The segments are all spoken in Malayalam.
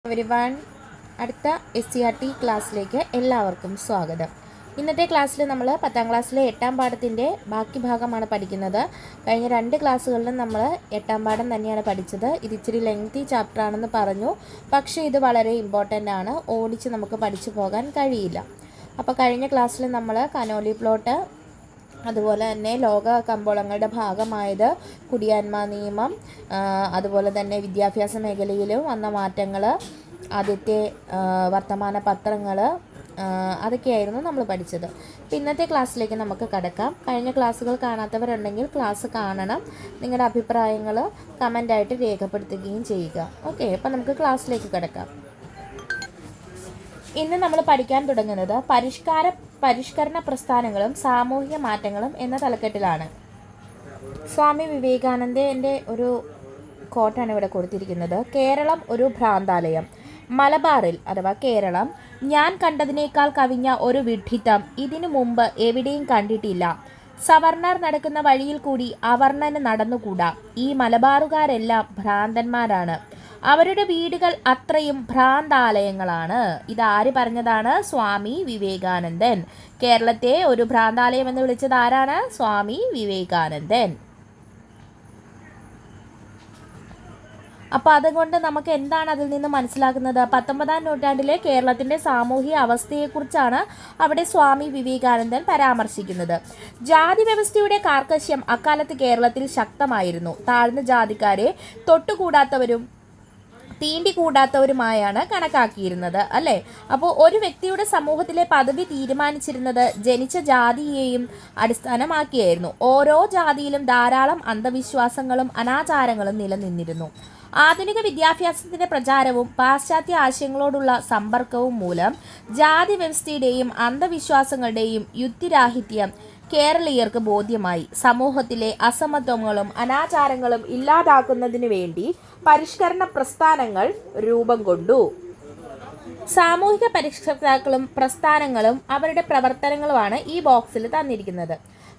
എവരിവൺ, അടുത്ത SCRT ക്ലാസ്സിലേക്ക് എല്ലാവർക്കും സ്വാഗതം. ഇന്നത്തെ ക്ലാസ്സിൽ നമ്മൾ 10ാം ക്ലാസ്സിലെ 8ാം പാഠത്തിൻ്റെ ബാക്കി ഭാഗമാണ് പഠിക്കുന്നത്. കഴിഞ്ഞ 2 ക്ലാസ്സുകളിലും നമ്മൾ 8ാം പാഠം തന്നെയാണ് പഠിച്ചത്. ഇത് ഇച്ചിരി ലെങ്തി ചാപ്റ്റർ ആണെന്ന് പറഞ്ഞു, പക്ഷേ ഇത് വളരെ ഇമ്പോർട്ടൻ്റ് ആണ്. ഓടിച്ച് നമുക്ക് പഠിച്ചു പോകാൻ കഴിയില്ല. അപ്പോൾ കഴിഞ്ഞ ക്ലാസ്സിൽ നമ്മൾ കനോലി പ്ലോട്ട്, അതുപോലെ തന്നെ ലോക കമ്പോളങ്ങളുടെ ഭാഗമായത് കുടിയാന്മ നിയമം, അതുപോലെ തന്നെ വിദ്യാഭ്യാസ മേഖലയിലും വന്ന മാറ്റങ്ങൾ, ആദ്യത്തെ വർത്തമാന പത്രങ്ങൾ, അതൊക്കെയായിരുന്നു നമ്മൾ പഠിച്ചത്. അപ്പോൾ ഇന്നത്തെ ക്ലാസ്സിലേക്ക് നമുക്ക് കടക്കാം. കഴിഞ്ഞ ക്ലാസ്സുകൾ കാണാത്തവരുണ്ടെങ്കിൽ ക്ലാസ് കാണണം. നിങ്ങളുടെ അഭിപ്രായങ്ങൾ കമൻ്റായിട്ട് രേഖപ്പെടുത്തുകയും ചെയ്യുക. ഓക്കെ, അപ്പോൾ നമുക്ക് ക്ലാസ്സിലേക്ക് കടക്കാം. ഇന്ന് നമ്മൾ പഠിക്കാൻ തുടങ്ങുന്നത് പരിഷ്കരണ പ്രസ്ഥാനങ്ങളും സാമൂഹിക മാറ്റങ്ങളും എന്ന തലക്കെട്ടിലാണ്. സ്വാമി വിവേകാനന്ദൻ്റെ ഒരു കോട്ടാണ് ഇവിടെ കൊടുത്തിരിക്കുന്നത്. കേരളം ഒരു ഭ്രാന്താലയം. മലബാറിൽ അഥവാ കേരളം ഞാൻ കണ്ടതിനേക്കാൾ കവിഞ്ഞ ഒരു വിഡ്ഢിത്തം ഇതിനു മുമ്പ് എവിടെയും കണ്ടിട്ടില്ല. സവർണർ നടക്കുന്ന വഴിയിൽ കൂടി അവർണന് നടന്നുകൂടാ. ഈ മലബാറുകാരെല്ലാം ഭ്രാന്തന്മാരാണ്. അവരുടെ വീടുകൾ അത്രയും ഭ്രാന്താലയങ്ങളാണ്. ഇതാര് പറഞ്ഞതാണ്? സ്വാമി വിവേകാനന്ദൻ. കേരളത്തെ ഒരു ഭ്രാന്താലയം എന്ന് വിളിച്ചത് ആരാണ്? സ്വാമി വിവേകാനന്ദൻ. അപ്പോൾ അതുകൊണ്ട് നമുക്ക് എന്താണ് അതിൽ നിന്ന് മനസ്സിലാക്കുന്നത്? 19ാം നൂറ്റാണ്ടിലെ കേരളത്തിൻ്റെ സാമൂഹിക അവസ്ഥയെക്കുറിച്ചാണ് അവിടെ സ്വാമി വിവേകാനന്ദൻ പരാമർശിക്കുന്നത്. ജാതി വ്യവസ്ഥയുടെ കാർക്കശ്യം അക്കാലത്ത് കേരളത്തിൽ ശക്തമായിരുന്നു. താഴ്ന്ന ജാതിക്കാരെ തൊട്ടുകൂടാത്തവരും തീണ്ടിക്കൂടാത്തവരുമായാണ് കണക്കാക്കിയിരുന്നത്, അല്ലേ? അപ്പോൾ ഒരു വ്യക്തിയുടെ സമൂഹത്തിലെ പദവി തീരുമാനിച്ചിരുന്നത് ജനിച്ച ജാതിയെയും അടിസ്ഥാനമാക്കിയായിരുന്നു. ഓരോ ജാതിയിലും ധാരാളം അന്ധവിശ്വാസങ്ങളും അനാചാരങ്ങളും നിലനിന്നിരുന്നു. ആധുനിക വിദ്യാഭ്യാസത്തിൻ്റെ പ്രചാരവും പാശ്ചാത്യ ആശയങ്ങളോടുള്ള സമ്പർക്കവും മൂലം ജാതി വ്യവസ്ഥയുടെയും അന്ധവിശ്വാസങ്ങളുടെയും യുക്തിരാഹിത്യം കേരളീയർക്ക് ബോധ്യമായി. സമൂഹത്തിലെ അസമത്വങ്ങളും അനാചാരങ്ങളും ഇല്ലാതാക്കുന്നതിനു വേണ്ടി പരിഷ്കരണ പ്രസ്ഥാനങ്ങൾ രൂപം കൊണ്ടു. സാമൂഹിക പരിഷ്കർത്താക്കളും പ്രസ്ഥാനങ്ങളും അവരുടെ പ്രവർത്തനങ്ങളുമാണ് ഈ ബോക്സിൽ തന്നിരിക്കുന്നത്.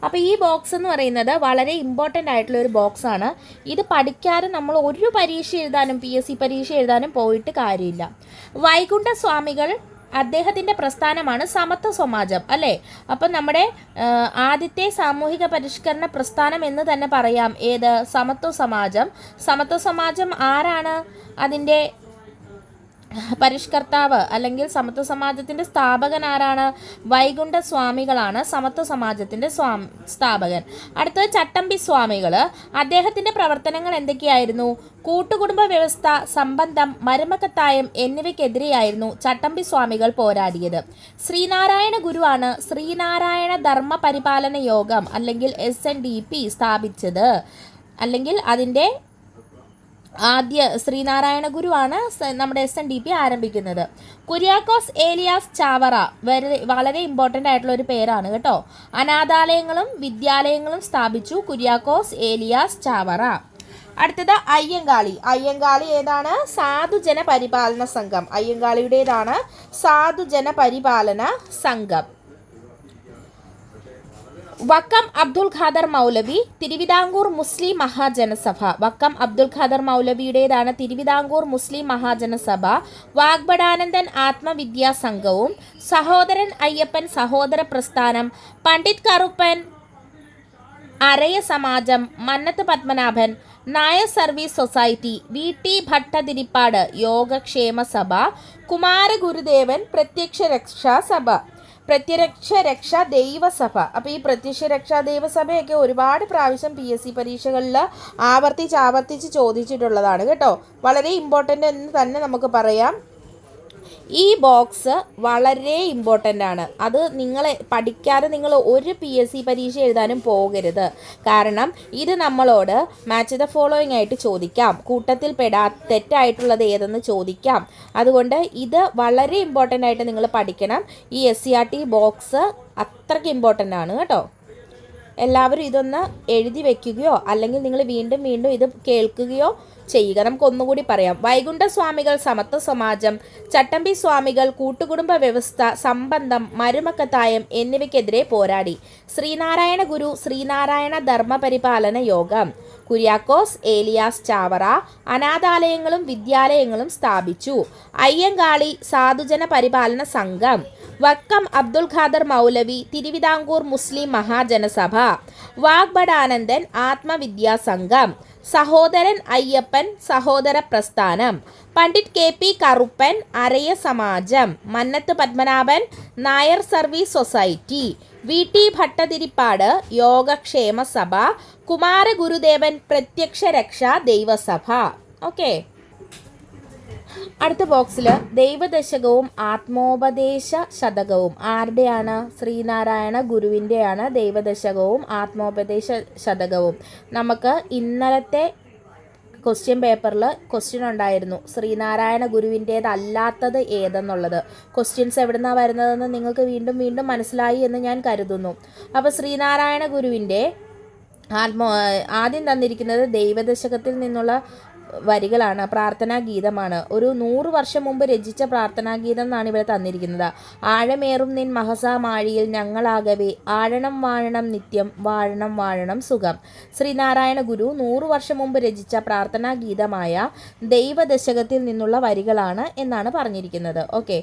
അപ്പോൾ ഈ ബോക്സ് എന്ന് പറയുന്നത് വളരെ ഇമ്പോർട്ടൻ്റ് ആയിട്ടുള്ള ഒരു ബോക്സാണ്. ഇത് പഠിക്കാതെ നമ്മൾ ഒരു പരീക്ഷ എഴുതാനും PSC പരീക്ഷ എഴുതാനും പോയിട്ട് കാര്യമില്ല. വൈകുണ്ഠ സ്വാമികൾ അദ്ദേഹത്തിൻ്റെ പ്രസ്ഥാനമാണ് സമത്വ സമാജം, അല്ലേ? അപ്പം നമ്മുടെ ആദ്യത്തെ സാമൂഹിക പരിഷ്കരണ പ്രസ്ഥാനം എന്ന് തന്നെ പറയാം. ഏത്? സമത്വ സമാജം. സമത്വ സമാജം ആരാണ് അതിൻ്റെ പരിഷ്കർത്താവ് അല്ലെങ്കിൽ സമത്വ സമാജത്തിൻ്റെ സ്ഥാപകൻ ആരാണ്? വൈകുണ്ഠ സ്വാമികളാണ് സമത്വ സമാജത്തിൻ്റെ സ്ഥാപകൻ. അടുത്തത് ചട്ടമ്പി സ്വാമികൾ. അദ്ദേഹത്തിൻ്റെ പ്രവർത്തനങ്ങൾ എന്തൊക്കെയായിരുന്നു? കൂട്ടുകുടുംബ വ്യവസ്ഥ, സംബന്ധം, മരുമക്കത്തായം എന്നിവയ്ക്കെതിരെയായിരുന്നു ചട്ടമ്പി സ്വാമികൾ പോരാടിയത്. ശ്രീനാരായണ ഗുരുവാണ് ശ്രീനാരായണ ധർമ്മ പരിപാലന യോഗം അല്ലെങ്കിൽ SNDP സ്ഥാപിച്ചത്. അല്ലെങ്കിൽ അതിൻ്റെ ആദ്യ ശ്രീനാരായണ ഗുരുവാണ് നമ്മുടെ SNDP ആരംഭിക്കുന്നത്. കുര്യാക്കോസ് ഏലിയാസ് ചാവറ വളരെ ഇമ്പോർട്ടൻ്റ് ആയിട്ടുള്ള ഒരു പേരാണ് കേട്ടോ. അനാഥാലയങ്ങളും വിദ്യാലയങ്ങളും സ്ഥാപിച്ചു കുര്യാക്കോസ് ഏലിയാസ് ചാവറ. അടുത്തത് അയ്യങ്കാളി. അയ്യങ്കാളി ഏതാണ്? സാധുജന പരിപാലന സംഘം. അയ്യങ്കാളിയുടേതാണ് സാധുജന പരിപാലന സംഘം. വക്കം അബ്ദുൽ ഖാദർ മൗലവി, തിരുവിതാംകൂർ മുസ്ലിം മഹാജനസഭ. വക്കം അബ്ദുൽ ഖാദർ മൗലവിയുടേതാണ് തിരുവിതാംകൂർ മുസ്ലിം മഹാജനസഭ. വാഗ്ബടാനന്ദൻ ആത്മവിദ്യാ സംഘവും സഹോദരൻ Ayyappan Sahodara Prasthanam, Pandit Karuppan Araya Samajam, Mannathu Padmanabhan Nair service society, VT Bhattathiripad Yogakshema Sabha, Kumaragurudevan പ്രത്യക്ഷ രക്ഷാ സഭ, പ്രത്യക്ഷ രക്ഷാ ദൈവസഭ. അപ്പോൾ ഈ പ്രത്യക്ഷ രക്ഷാ ദൈവസഭയൊക്കെ ഒരുപാട് പ്രാവശ്യം PSC പരീക്ഷകളിൽ ആവർത്തിച്ച് ചോദിച്ചിട്ടുള്ളതാണ് കേട്ടോ. വളരെ ഇമ്പോർട്ടൻ്റ് എന്ന് തന്നെ നമുക്ക് പറയാം. ഈ ബോക്സ് വളരെ ഇമ്പോർട്ടൻ്റ് ആണ്. അത് നിങ്ങളെ പഠിക്കാതെ നിങ്ങൾ ഒരു PSC പരീക്ഷ എഴുതാനും പോകരുത്. കാരണം ഇത് നമ്മളോട് മാച്ച് ദ ഫോളോയിങ് ആയിട്ട് ചോദിക്കാം. കൂട്ടത്തിൽ തെറ്റായിട്ടുള്ളത് ഏതെന്ന് ചോദിക്കാം. അതുകൊണ്ട് ഇത് വളരെ ഇമ്പോർട്ടൻ്റ് ആയിട്ട് നിങ്ങൾ പഠിക്കണം. ഈ SCRT ബോക്സ് അത്രയ്ക്ക് ഇമ്പോർട്ടൻ്റ് ആണ് കേട്ടോ. എല്ലാവരും ഇതൊന്ന് എഴുതി വെക്കുകയോ അല്ലെങ്കിൽ നിങ്ങൾ വീണ്ടും വീണ്ടും ഇത് കേൾക്കുകയോ ചെയ്യുക. നമുക്കൊന്നുകൂടി പറയാം. വൈകുണ്ഠസ്വാമികൾ സമത്വ സമാജം, ചട്ടമ്പി സ്വാമികൾ കൂട്ടുകുടുംബ വ്യവസ്ഥ, സംബന്ധം, മരുമക്കത്തായം എന്നിവയ്ക്കെതിരെ പോരാടി. ശ്രീനാരായണ ഗുരു ശ്രീനാരായണ ധർമ്മപരിപാലന യോഗം, കുര്യാക്കോസ് ഏലിയാസ് ചാവറ അനാഥാലയങ്ങളും വിദ്യാലയങ്ങളും സ്ഥാപിച്ചു. അയ്യങ്കാളി സാധുജന പരിപാലന സംഘം, വക്കം അബ്ദുൽ ഖാദർ മൗലവി തിരുവിതാംകൂർ മുസ്ലിം മഹാജനസഭ, വാഗ്ഭടാനന്ദൻ ആത്മവിദ്യാസംഘം, സഹോദരൻ Ayyappan Sahodara Prasthanam, Pandit KP Karuppan Araya Samajam, Mannathu Padmanabhan Nair service society, VT Bhattathiripad Yogakshema Sabha, Kumaragurudevan പ്രത്യക്ഷ രക്ഷാ ദൈവസഭ. ഓക്കെ, അടുത്ത ബോക്സിൽ ദൈവദശകവും ആത്മോപദേശ ശതകവും ആരുടെയാണ്? ശ്രീനാരായണ ഗുരുവിൻ്റെയാണ് ദൈവദശകവും ആത്മോപദേശ ശതകവും. നമുക്ക് ഇന്നലത്തെ ക്വസ്റ്റ്യൻ പേപ്പറിൽ ക്വസ്റ്റ്യൻ ഉണ്ടായിരുന്നു, ശ്രീനാരായണ ഗുരുവിൻ്റേതല്ലാത്തത് ഏതെന്നുള്ളത്. ക്വസ്റ്റ്യൻസ് എവിടുന്നാണ് വരുന്നതെന്ന് നിങ്ങൾക്ക് വീണ്ടും വീണ്ടും മനസ്സിലായി എന്ന് ഞാൻ കരുതുന്നു. അപ്പോൾ ശ്രീനാരായണ ഗുരുവിൻ്റെ ആദ്യം തന്നിരിക്കുന്നത് ദൈവദശകത്തിൽ നിന്നുള്ള വരികളാണ്, പ്രാർത്ഥനാ ഗീതമാണ്. ഒരു 100 വർഷം മുമ്പ് രചിച്ച പ്രാർത്ഥനാ ഗീതം എന്നാണ് ഇവിടെ തന്നിരിക്കുന്നത്. ആഴമേറും നിൻ മഹസാമാഴിയിൽ ഞങ്ങളാകവേ ആഴണം വാഴണം നിത്യം വാഴണം വാഴണം സുഖം. ശ്രീനാരായണ ഗുരു 100 വർഷം മുമ്പ് രചിച്ച പ്രാർത്ഥനാ ഗീതമായ ദൈവദശകത്തിൽ നിന്നുള്ള വരികളാണ് എന്നാണ് പറഞ്ഞിരിക്കുന്നത്. ഓക്കെ,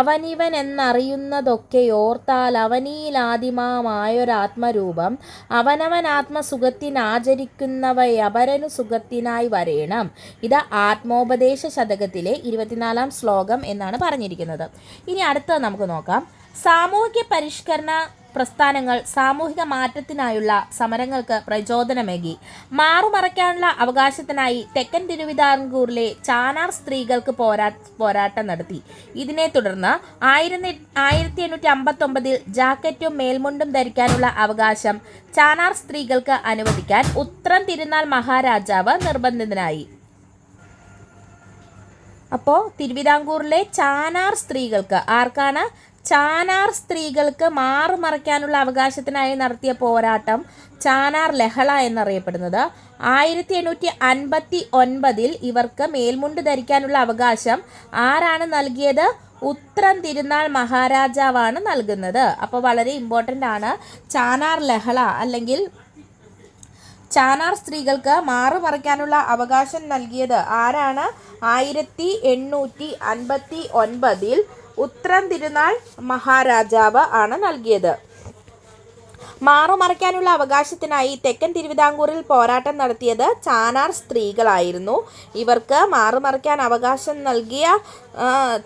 അവനിവൻ എന്നറിയുന്നതൊക്കെ ഓർത്താൽ അവനീലാദിമായൊരാത്മരൂപം അവനവൻ ആത്മസുഖത്തിനാചരിക്കുന്നവയപരനു സുഖത്തിനായി വരേണം. ഇത് ആത്മോപദേശ ശതകത്തിലെ 24-ാം ശ്ലോകം എന്നാണ് പറഞ്ഞിരിക്കുന്നത്. ഇനി അടുത്തത് നമുക്ക് നോക്കാം. സാമൂഹിക പരിഷ്കരണ പ്രസ്ഥാനങ്ങൾ സാമൂഹിക മാറ്റത്തിനായുള്ള സമരങ്ങൾക്ക് പ്രചോദനമേകി. മാറുമറയ്ക്കാനുള്ള അവകാശത്തിനായി തെക്കൻ തിരുവിതാംകൂറിലെ ചാനാർ സ്ത്രീകൾക്ക് പോരാട്ടം നടത്തി. ഇതിനെ തുടർന്ന് 1859 ജാക്കറ്റും മേൽമുണ്ടും ധരിക്കാനുള്ള അവകാശം ചാനാർ സ്ത്രീകൾക്ക് അനുവദിക്കാൻ ഉത്രം തിരുനാൾ മഹാരാജാവ് നിർബന്ധിതനായി. അപ്പോൾ തിരുവിതാംകൂറിലെ ചാനാർ സ്ത്രീകൾക്ക്, ആർക്കാണ്? ചാനാർ സ്ത്രീകൾക്ക് മാറുമറയ്ക്കാനുള്ള അവകാശത്തിനായി നടത്തിയ പോരാട്ടം ചാനാർ ലഹള എന്നറിയപ്പെടുന്നത്. 1859 ഇവർക്ക് മേൽമുണ്ട് ധരിക്കാനുള്ള അവകാശം ആരാണ് നൽകിയത്? ഉത്രം തിരുനാൾ മഹാരാജാവാണ് നൽകുന്നത്. അപ്പോൾ വളരെ ഇമ്പോർട്ടൻ്റ് ആണ്. ചാനാർ ലഹള അല്ലെങ്കിൽ ചാനാർ സ്ത്രീകൾക്ക് മാറുമറയ്ക്കാനുള്ള അവകാശം നൽകിയത് ആരാണ്? 1859 ഉത്രം തിരുനാൾ മഹാരാജാവ് ആണ് നൽകിയത്. മാറുമറയ്ക്കാനുള്ള അവകാശത്തിനായി തെക്കൻ തിരുവിതാംകൂറിൽ പോരാട്ടം നടത്തിയത് ചാനാർ സ്ത്രീകളായിരുന്നു. ഇവർക്ക് മാറുമറയ്ക്കാൻ അവകാശം നൽകിയ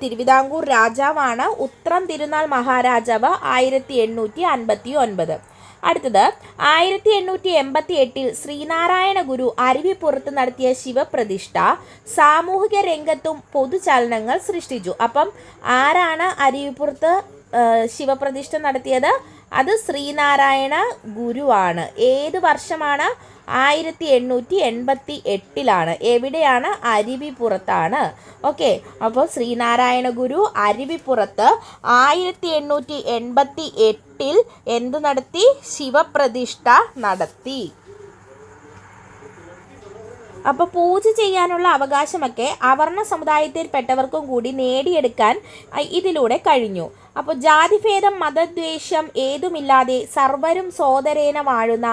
തിരുവിതാംകൂർ രാജാവാണ് ഉത്രം തിരുനാൾ മഹാരാജാവ് 1859. അടുത്തത് 1888 ശ്രീനാരായണ ഗുരു അരുവിപ്പുറത്ത് നടത്തിയ ശിവപ്രതിഷ്ഠ സാമൂഹിക രംഗത്തും പൊതുചലനങ്ങൾ സൃഷ്ടിച്ചു. അപ്പം ആരാണ് അരുവിപ്പുറത്ത് ശിവപ്രതിഷ്ഠ നടത്തിയത്? അത് ശ്രീനാരായണ ഗുരുവാണ്. ഏത് വർഷമാണ്? 1888. എവിടെയാണ്? അരുവിപ്പുറത്താണ്. ഓക്കെ, അപ്പോൾ ശ്രീനാരായണ ഗുരു അരുവിപ്പുറത്ത് 1888 എന്ത് നടത്തി? ശിവപ്രതിഷ്ഠ നടത്തി. അപ്പോൾ പൂജ ചെയ്യാനുള്ള അവകാശമൊക്കെ അവർണ സമുദായത്തിൽപ്പെട്ടവർക്കും കൂടി നേടിയെടുക്കാൻ ഇതിലൂടെ കഴിഞ്ഞു. അപ്പോൾ ജാതിഭേദം മതദ്വേഷം ഏതുമില്ലാതെ സർവരും സോദരേന വാഴുന്ന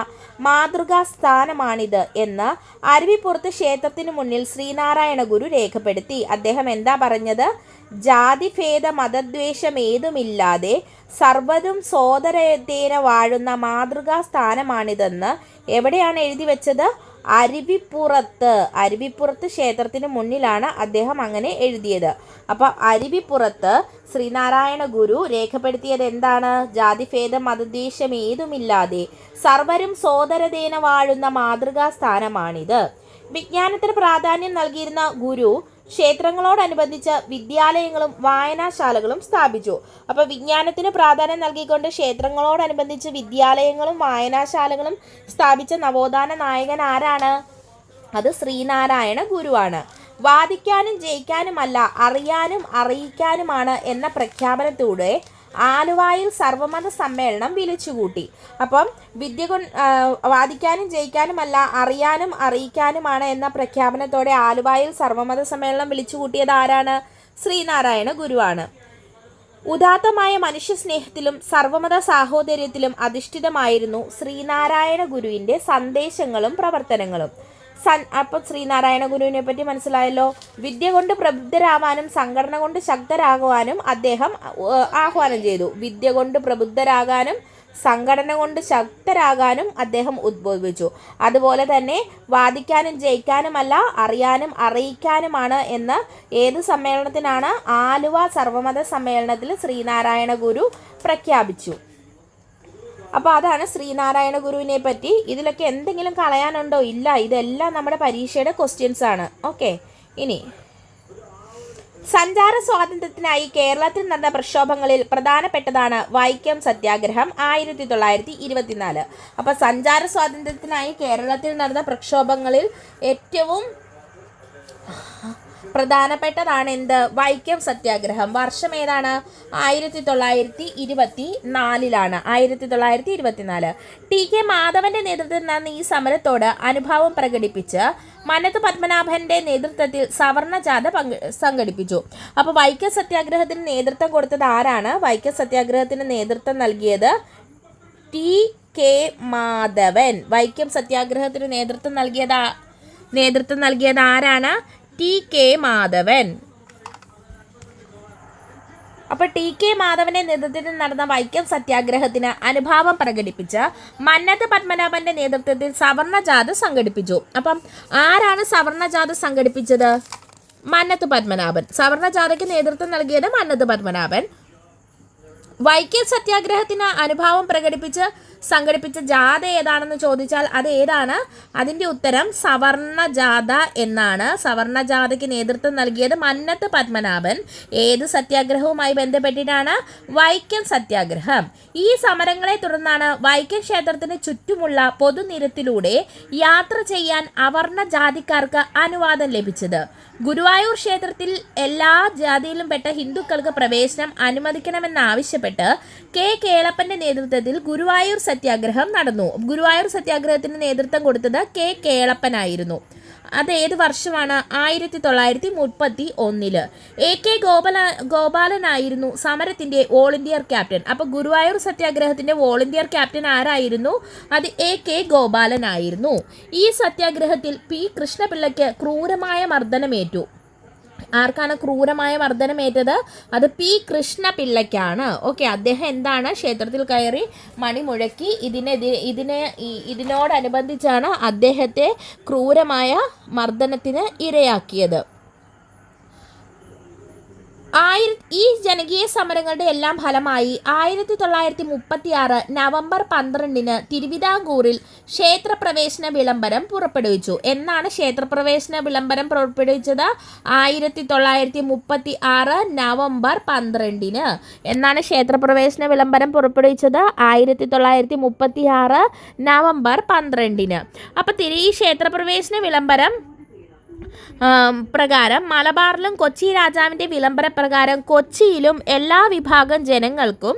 മാതൃകാ സ്ഥാനമാണിത് എന്ന് അരുവിപ്പുറത്ത് ക്ഷേത്രത്തിനു മുന്നിൽ ശ്രീനാരായണ ഗുരു രേഖപ്പെടുത്തി. അദ്ദേഹം എന്താ പറഞ്ഞത്? ജാതിഭേദ മതദ്വേഷം ഏതുമില്ലാതെ സർവരും സോദരേന വാഴുന്ന മാതൃകാ സ്ഥാനമാണിതെന്ന് എവിടെയാണ് എഴുതി വെച്ചത്? അരുവിപ്പുറത്ത് ക്ഷേത്രത്തിന് മുന്നിലാണ് അദ്ദേഹം അങ്ങനെ എഴുതിയത്. അപ്പോൾ അരുവിപ്പുറത്ത് ശ്രീനാരായണ ഗുരു രേഖപ്പെടുത്തിയത് എന്താണ്? ജാതിഭേദം മതദ്വേഷം ഏതുമില്ലാതെ സർവരും സോദരതേന വാഴുന്ന മാതൃകാ സ്ഥാനമാണിത്. വിജ്ഞാനത്തിന് പ്രാധാന്യം നൽകിയിരുന്ന ഗുരു ക്ഷേത്രങ്ങളോടനുബന്ധിച്ച് വിദ്യാലയങ്ങളും വായനാശാലകളും സ്ഥാപിച്ചു. അപ്പോൾ വിജ്ഞാനത്തിന് പ്രാധാന്യം നൽകിക്കൊണ്ട് ക്ഷേത്രങ്ങളോടനുബന്ധിച്ച് വിദ്യാലയങ്ങളും വായനാശാലകളും സ്ഥാപിച്ച നവോത്ഥാന നായകൻ ആരാണ്? അത് ശ്രീനാരായണ ഗുരുവാണ്. വാദിക്കാനും ജയിക്കാനുമല്ല അറിയാനും അറിയിക്കാനുമാണ് എന്ന പ്രഖ്യാപനത്തോടെ ആലുവായിൽ സർവമത സമ്മേളനം വിളിച്ചുകൂട്ടി. അപ്പം വാദിക്കാനും ജയിക്കാനുമല്ല, അറിയാനും അറിയിക്കാനുമാണ് എന്ന പ്രഖ്യാപനത്തോടെ ആലുവായിൽ സർവമത സമ്മേളനം വിളിച്ചുകൂട്ടിയത് ആരാണ്? ശ്രീനാരായണ ഗുരുവാണ്. ഉദാത്തമായ മനുഷ്യസ്നേഹത്തിലും സർവമത സാഹോദര്യത്തിലും അധിഷ്ഠിതമായിരുന്നു ശ്രീനാരായണ ഗുരുവിൻ്റെ സന്ദേശങ്ങളും പ്രവർത്തനങ്ങളും. അപ്പോൾ ശ്രീനാരായണ ഗുരുവിനെ പറ്റി മനസ്സിലായല്ലോ. വിദ്യ കൊണ്ട് പ്രബുദ്ധരാവാനും സംഘടന കൊണ്ട് ശക്തരാകുവാനും അദ്ദേഹം ആഹ്വാനം ചെയ്തു. വിദ്യ കൊണ്ട് പ്രബുദ്ധരാകാനും സംഘടന കൊണ്ട് ശക്തരാകാനും അദ്ദേഹം ഉദ്ബോധിപ്പിച്ചു. അതുപോലെ തന്നെ വാദിക്കാനും ജയിക്കാനുമല്ല, അറിയാനും അറിയിക്കാനുമാണ് എന്ന് ഏത് സമ്മേളനത്തിനാണ്? ആലുവ സർവമത സമ്മേളനത്തിൽ ശ്രീനാരായണ ഗുരു പ്രഖ്യാപിച്ചു. അപ്പോൾ അതാണ് ശ്രീനാരായണ ഗുരുവിനെ പറ്റി. ഇതിലൊക്കെ എന്തെങ്കിലും കളയാനുണ്ടോ? ഇല്ല, ഇതെല്ലാം നമ്മുടെ പരീക്ഷയുടെ ക്വസ്റ്റ്യൻസ് ആണ്. ഓക്കെ, ഇനി സഞ്ചാര സ്വാതന്ത്ര്യത്തിനായി കേരളത്തിൽ നടന്ന പ്രക്ഷോഭങ്ങളിൽ പ്രധാനപ്പെട്ടതാണ് വൈക്കം സത്യാഗ്രഹം 1924. അപ്പോൾ സഞ്ചാര സ്വാതന്ത്ര്യത്തിനായി കേരളത്തിൽ നടന്ന പ്രക്ഷോഭങ്ങളിൽ ഏറ്റവും പ്രധാനപ്പെട്ടതാണ് എന്ത്? വൈക്കം സത്യാഗ്രഹം. വർഷം ഏതാണ്? 1924. 1924. ടി.കെ. മാധവന്റെ നേതൃത്വത്തിൽ നടന്ന ഈ സമരത്തോട് അനുഭാവം പ്രകടിപ്പിച്ച് മനത്ത് പത്മനാഭന്റെ നേതൃത്വത്തിൽ സവർണ ജാഥ സംഘടിപ്പിച്ചു. അപ്പോൾ വൈക്കം സത്യാഗ്രഹത്തിന് നേതൃത്വം കൊടുത്തത് ആരാണ്? വൈക്കം സത്യാഗ്രഹത്തിന് നേതൃത്വം നൽകിയത് ടി.കെ. മാധവൻ. വൈക്കം സത്യാഗ്രഹത്തിന് നേതൃത്വം നൽകിയത് ആരാണ്? ടി.കെ. മാധവൻ. അപ്പോൾ ടി.കെ. മാധവന്റെ നേതൃത്വത്തിൽ നടന്ന വൈക്കം സത്യാഗ്രഹത്തിന് അനുഭാവം പ്രകടിപ്പിച്ച് മന്നത്ത് പത്മനാഭന്റെ നേതൃത്വത്തിൽ സവർണ ജാഥ സംഘടിപ്പിച്ചു. അപ്പം ആരാണ് സവർണ ജാഥ സംഘടിപ്പിച്ചത്? മന്നത്ത് പത്മനാഭൻ. സവർണ ജാഥയ്ക്ക് നേതൃത്വം നൽകിയത് മന്നത്ത് പത്മനാഭൻ. വൈക്കം സത്യാഗ്രഹത്തിന് അനുഭാവം പ്രകടിപ്പിച്ച് സംഘടിപ്പിച്ച ജാഥ ഏതാണെന്ന് ചോദിച്ചാൽ അത് ഏതാണ്? അതിൻ്റെ ഉത്തരം സവർണ ജാഥ എന്നാണ്. സവർണ ജാഥയ്ക്ക് നേതൃത്വം നൽകിയത് മന്നത്ത് പത്മനാഭൻ. ഏത് സത്യാഗ്രഹവുമായി ബന്ധപ്പെട്ടിട്ടാണ്? വൈക്കം സത്യാഗ്രഹം. ഈ സമരങ്ങളെ തുടർന്നാണ് വൈക്കം ക്ഷേത്രത്തിന് ചുറ്റുമുള്ള പൊതുനിരത്തിലൂടെ യാത്ര ചെയ്യാൻ അവർണ ജാതിക്കാർക്ക് അനുവാദം ലഭിച്ചത്. ഗുരുവായൂർ ക്ഷേത്രത്തിൽ എല്ലാ ജാതിയിലും പെട്ട ഹിന്ദുക്കൾക്ക് പ്രവേശനം അനുവദിക്കണമെന്നാവശ്യപ്പെട്ട് കെ. കേളപ്പന്റെ നേതൃത്വത്തിൽ ഗുരുവായൂർ സത്യാഗ്രഹം നടന്നു. ഗുരുവായൂർ സത്യാഗ്രഹത്തിന് നേതൃത്വം കൊടുത്തത് കെ. കേളപ്പനായിരുന്നു. അത് ഏത് വർഷമാണ്? 1931. എ. കെ. ഗോപാലനായിരുന്നു സമരത്തിൻ്റെ ഓൾ ഇന്ത്യ ക്യാപ്റ്റൻ. അപ്പോൾ ഗുരുവായൂർ സത്യാഗ്രഹത്തിൻ്റെ ഓൾ ഇന്ത്യ ക്യാപ്റ്റൻ ആരായിരുന്നു? അത് എ. കെ. ഗോപാലനായിരുന്നു. ഈ സത്യാഗ്രഹത്തിൽ പി. കൃഷ്ണപിള്ളയ്ക്ക് ക്രൂരമായ മർദ്ദനമേറ്റു. ആർക്കാണ് ക്രൂരമായ മർദ്ദനമേറ്റത്? അത് പി. കൃഷ്ണപിള്ളയ്ക്കാണ്. ഓക്കെ, അദ്ദേഹം എന്താണ്? ക്ഷേത്രത്തിൽ കയറി മണി മുഴക്കി. ഇതിനോടനുബന്ധിച്ചാണ് അദ്ദേഹത്തെ ക്രൂരമായ മർദ്ദനത്തിന് ഇരയാക്കിയത്. ഈ ജനകീയ സമരങ്ങളുടെ എല്ലാം ഫലമായി 1936 നവംബർ 12 തിരുവിതാംകൂറിൽ ക്ഷേത്രപ്രവേശന വിളംബരം പുറപ്പെടുവിച്ചു. എന്നാണ് ക്ഷേത്രപ്രവേശന വിളംബരം പുറപ്പെടുവിച്ചത്? 1936 നവംബർ 12. എന്നാണ് ക്ഷേത്രപ്രവേശന വിളംബരം പുറപ്പെടുവിച്ചത്? 1936 നവംബർ 12. അപ്പോൾ ഈ ക്ഷേത്രപ്രവേശന വിളംബരം പ്രകാരം മലബാറിലും കൊച്ചി രാജാവിൻ്റെ വിളംബര പ്രകാരം കൊച്ചിയിലും എല്ലാ വിഭാഗം ജനങ്ങൾക്കും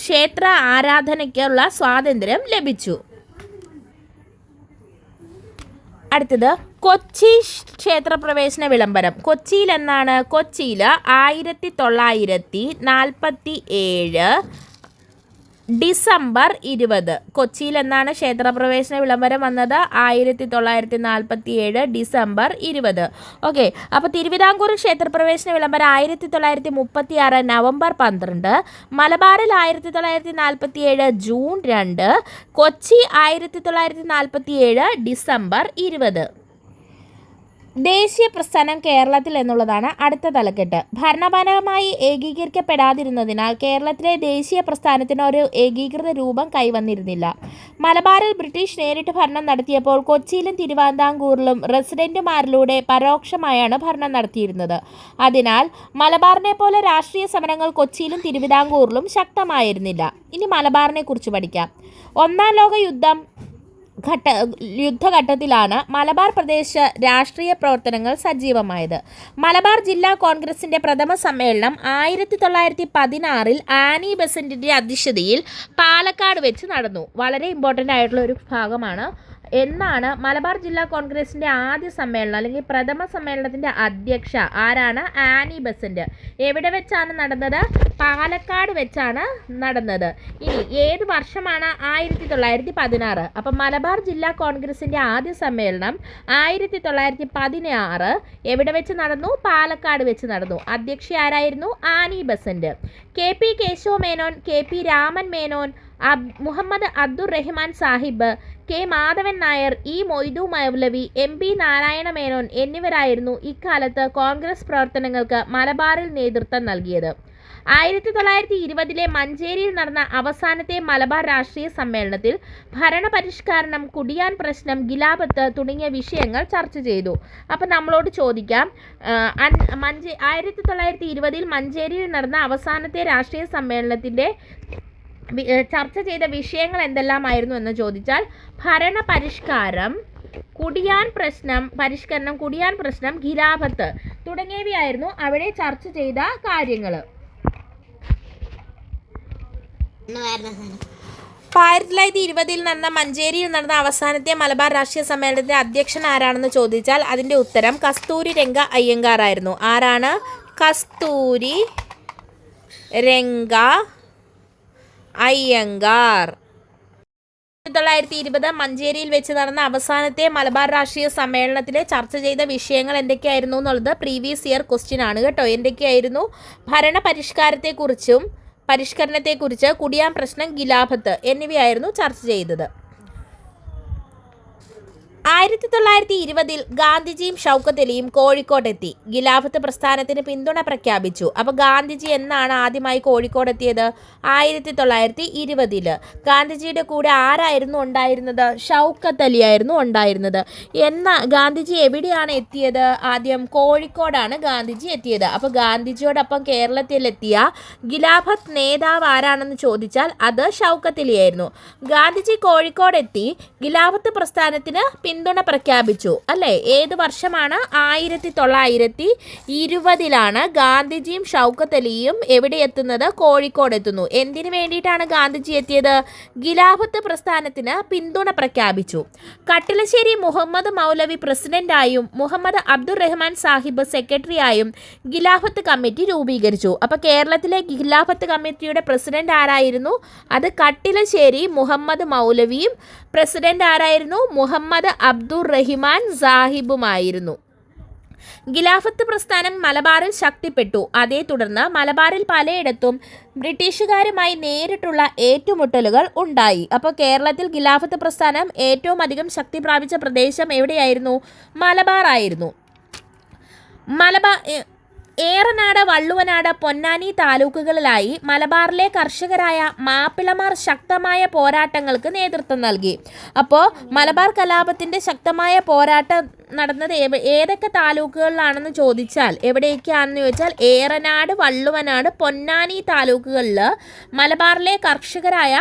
ക്ഷേത്ര ആരാധനയ്ക്കുള്ള സ്വാതന്ത്ര്യം ലഭിച്ചു. അടുത്തത് കൊച്ചി ക്ഷേത്രപ്രവേശന വിളംബരം. കൊച്ചിയിൽ എന്നാണ്? കൊച്ചിയിൽ 1947 ഡിസംബർ 20. കൊച്ചിയിൽ എന്നാണ് ക്ഷേത്രപ്രവേശന വിളംബരം വന്നത്? 1947 ഡിസംബർ 20. ഓക്കെ, അപ്പോൾ തിരുവിതാംകൂർ ക്ഷേത്രപ്രവേശന വിളംബരം 1936 നവംബർ 12, മലബാറിൽ 1947 ജൂൺ 2, കൊച്ചി 1947 ഡിസംബർ 20. ദേശീയ പ്രസ്ഥാനം കേരളത്തിൽ എന്നുള്ളതാണ് അടുത്ത തലക്കെട്ട്. ഭരണപരമായി ഏകീകരിക്കപ്പെടാതിരുന്നതിനാൽ കേരളത്തിലെ ദേശീയ പ്രസ്ഥാനത്തിന് ഒരു ഏകീകൃത രൂപം കൈവന്നിരുന്നില്ല. മലബാറിൽ ബ്രിട്ടീഷ് നേരിട്ട് ഭരണം നടത്തിയപ്പോൾ കൊച്ചിയിലും തിരുവിതാംകൂറിലും റെസിഡന്റുമാരിലൂടെ പരോക്ഷമായാണ് ഭരണം നടത്തിയിരുന്നത്. അതിനാൽ മലബാറിനെ പോലെ രാഷ്ട്രീയ സമരങ്ങൾ കൊച്ചിയിലും തിരുവിതാംകൂറിലും ശക്തമായിരുന്നില്ല. ഇനി മലബാറിനെ കുറിച്ച് പഠിക്കാം. ഒന്നാം ലോക യുദ്ധം യുദ്ധഘട്ടത്തിലാണ് മലബാർ പ്രദേശ രാഷ്ട്രീയ പ്രവർത്തനങ്ങൾ സജീവമായത്. മലബാർ ജില്ലാ കോൺഗ്രസിൻ്റെ പ്രഥമ സമ്മേളനം 1916 ആനി ബെസന്റിൻ്റെ അധ്യക്ഷതയിൽ പാലക്കാട് വെച്ച് നടന്നു. വളരെ ഇമ്പോർട്ടൻ്റ് ആയിട്ടുള്ള ഒരു ഭാഗമാണ്. എന്നാണ് മലബാർ ജില്ലാ കോൺഗ്രസിൻ്റെ ആദ്യ സമ്മേളനം അല്ലെങ്കിൽ പ്രഥമ സമ്മേളനത്തിൻ്റെ അധ്യക്ഷ ആരാണ്? Annie Besant. എവിടെ വെച്ചാണ് നടന്നത്? പാലക്കാട് വെച്ചാണ് നടന്നത്. ഇനി ഏത് വർഷമാണ്? 1916. അപ്പം മലബാർ ജില്ലാ കോൺഗ്രസിൻ്റെ ആദ്യ സമ്മേളനം 1916 എവിടെ വെച്ച് നടന്നു? പാലക്കാട് വെച്ച് നടന്നു. അധ്യക്ഷ ആരായിരുന്നു? Annie Besant. KP Kesava Menon, KP Raman Menon, Muhammad Abdurahiman Sahib, K Madhavan Nair, Moidu Maulavi, MP Narayana Menon എന്നിവരായിരുന്നു ഇക്കാലത്ത് കോൺഗ്രസ് പ്രവർത്തനങ്ങൾക്ക് മലബാറിൽ നേതൃത്വം നൽകിയത്. 1920 മഞ്ചേരിയിൽ നടന്ന അവസാനത്തെ മലബാർ രാഷ്ട്രീയ സമ്മേളനത്തിൽ ഭരണപരിഷ്കരണം, കുടിയാൻ പ്രശ്നം, ഖിലാഫത്ത് തുടങ്ങിയ വിഷയങ്ങൾ ചർച്ച ചെയ്തു. അപ്പം നമ്മളോട് ചോദിക്കാം, 1920 മഞ്ചേരിയിൽ നടന്ന അവസാനത്തെ രാഷ്ട്രീയ സമ്മേളനത്തിൻ്റെ ചർച്ച ചെയ്ത വിഷയങ്ങൾ എന്തെല്ലാമായിരുന്നു എന്ന് ചോദിച്ചാൽ ഭരണപരിഷ്കാരം, കുടിയാൻ പ്രശ്നം, ഖിലാഫത്ത് തുടങ്ങിയവയായിരുന്നു അവിടെ ചർച്ച ചെയ്ത കാര്യങ്ങൾ. 1920 നടന്ന മഞ്ചേരിയിൽ നടന്ന അവസാനത്തെ മലബാർ രാഷ്ട്രീയ സമ്മേളനത്തിന്റെ അധ്യക്ഷൻ ആരാണെന്ന് ചോദിച്ചാൽ അതിൻ്റെ ഉത്തരം കസ്തൂരി രംഗ അയ്യങ്കാർ ആയിരുന്നു. ആരാണ്? കസ്തൂരി രംഗ അയ്യങ്കാർ. 1920 മഞ്ചേരിയിൽ വെച്ച് നടന്ന അവസാനത്തെ മലബാർ രാഷ്ട്രീയ സമ്മേളനത്തിലെ ചർച്ച ചെയ്ത വിഷയങ്ങൾ എന്തൊക്കെയായിരുന്നു എന്നുള്ളത് പ്രീവിയസ് ഇയർ ക്വസ്റ്റ്യൻ ആണ് കേട്ടോ. എന്തൊക്കെയായിരുന്നു? പരിഷ്കരണത്തെക്കുറിച്ച്, കുടിയാൻ പ്രശ്നം, ഖിലാഫത്ത് എന്നിവയായിരുന്നു ചർച്ച ചെയ്തത്. 1920 ഗാന്ധിജിയും ഷൗക്കത്ത് അലിയും കോഴിക്കോടെത്തി ഖിലാഫത്ത് പ്രസ്ഥാനത്തിന് പിന്തുണ പ്രഖ്യാപിച്ചു. അപ്പോൾ ഗാന്ധിജി എന്നാണ് ആദ്യമായി കോഴിക്കോടെത്തിയത്? 1920. ഗാന്ധിജിയുടെ കൂടെ ആരായിരുന്നു ഉണ്ടായിരുന്നത്? ഷൗക്കത്ത് അലി ആയിരുന്നു ഉണ്ടായിരുന്നത്. ഗാന്ധിജി എവിടെയാണ് എത്തിയത്? ആദ്യം കോഴിക്കോടാണ് ഗാന്ധിജി എത്തിയത്. അപ്പോൾ ഗാന്ധിജിയോടൊപ്പം കേരളത്തിലെത്തിയ ഖിലാഫത്ത് നേതാവ് ആരാണെന്ന് ചോദിച്ചാൽ അത് ഷൗക്കത്ത് അലി ആയിരുന്നു. ഗാന്ധിജി കോഴിക്കോടെത്തി ഖിലാഫത്ത് പ്രസ്ഥാനത്തിന് പിന്തുണ പ്രഖ്യാപിച്ചു അല്ലേ? ഏത് വർഷമാണ്? 1920 ഗാന്ധിജിയും ഷൗക്കത്ത് അലിയും എവിടെ എത്തുന്നത്? കോഴിക്കോട് എത്തുന്നു. എന്തിനു വേണ്ടിയിട്ടാണ് ഗാന്ധിജി എത്തിയത്? ഖിലാഫത്ത് പ്രസ്ഥാനത്തിന് പിന്തുണ പ്രഖ്യാപിച്ചു. കട്ടിലശ്ശേരി മുഹമ്മദ് മൗലവി പ്രസിഡന്റായും മുഹമ്മദ് അബ്ദുറഹ്മാൻ സാഹിബ് സെക്രട്ടറിയായും ഖിലാഫത്ത് കമ്മിറ്റി രൂപീകരിച്ചു. അപ്പോൾ കേരളത്തിലെ ഖിലാഫത്ത് കമ്മിറ്റിയുടെ പ്രസിഡന്റ് ആരായിരുന്നു? അത് കട്ടിലശ്ശേരി മുഹമ്മദ് മൗലവിയും പ്രസിഡന്റ് ആരായിരുന്നു? മുഹമ്മദ് അബ്ദുറഹിമാൻ സാഹിബുമായിരുന്നു. ഖിലാഫത്ത് പ്രസ്ഥാനം മലബാറിൽ ശക്തിപ്പെട്ടു. അതേ തുടർന്ന് മലബാറിൽ പലയിടത്തും ബ്രിട്ടീഷുകാരുമായി നേരിട്ടുള്ള ഏറ്റുമുട്ടലുകൾ ഉണ്ടായി. അപ്പോൾ കേരളത്തിൽ ഖിലാഫത്ത് പ്രസ്ഥാനം ഏറ്റവും അധികം ശക്തി പ്രാപിച്ച പ്രദേശം എവിടെയായിരുന്നു? മലബാർ ആയിരുന്നു. ഏറനാട്, വള്ളുവനാട്, പൊന്നാനി താലൂക്കുകളിലായി മലബാറിലെ കർഷകരായ മാപ്പിളമാർ ശക്തമായ പോരാട്ടങ്ങൾക്ക് നേതൃത്വം നൽകി. അപ്പോൾ മലബാർ കലാപത്തിൻ്റെ ശക്തമായ പോരാട്ടം നടന്നത് ഏതൊക്കെ താലൂക്കുകളിലാണെന്ന് ചോദിച്ചാൽ എവിടെയൊക്കെയാണെന്ന് ചോദിച്ചാൽ ഏറനാട്, വള്ളുവനാട്, പൊന്നാനി താലൂക്കുകളിൽ മലബാറിലെ കർഷകരായ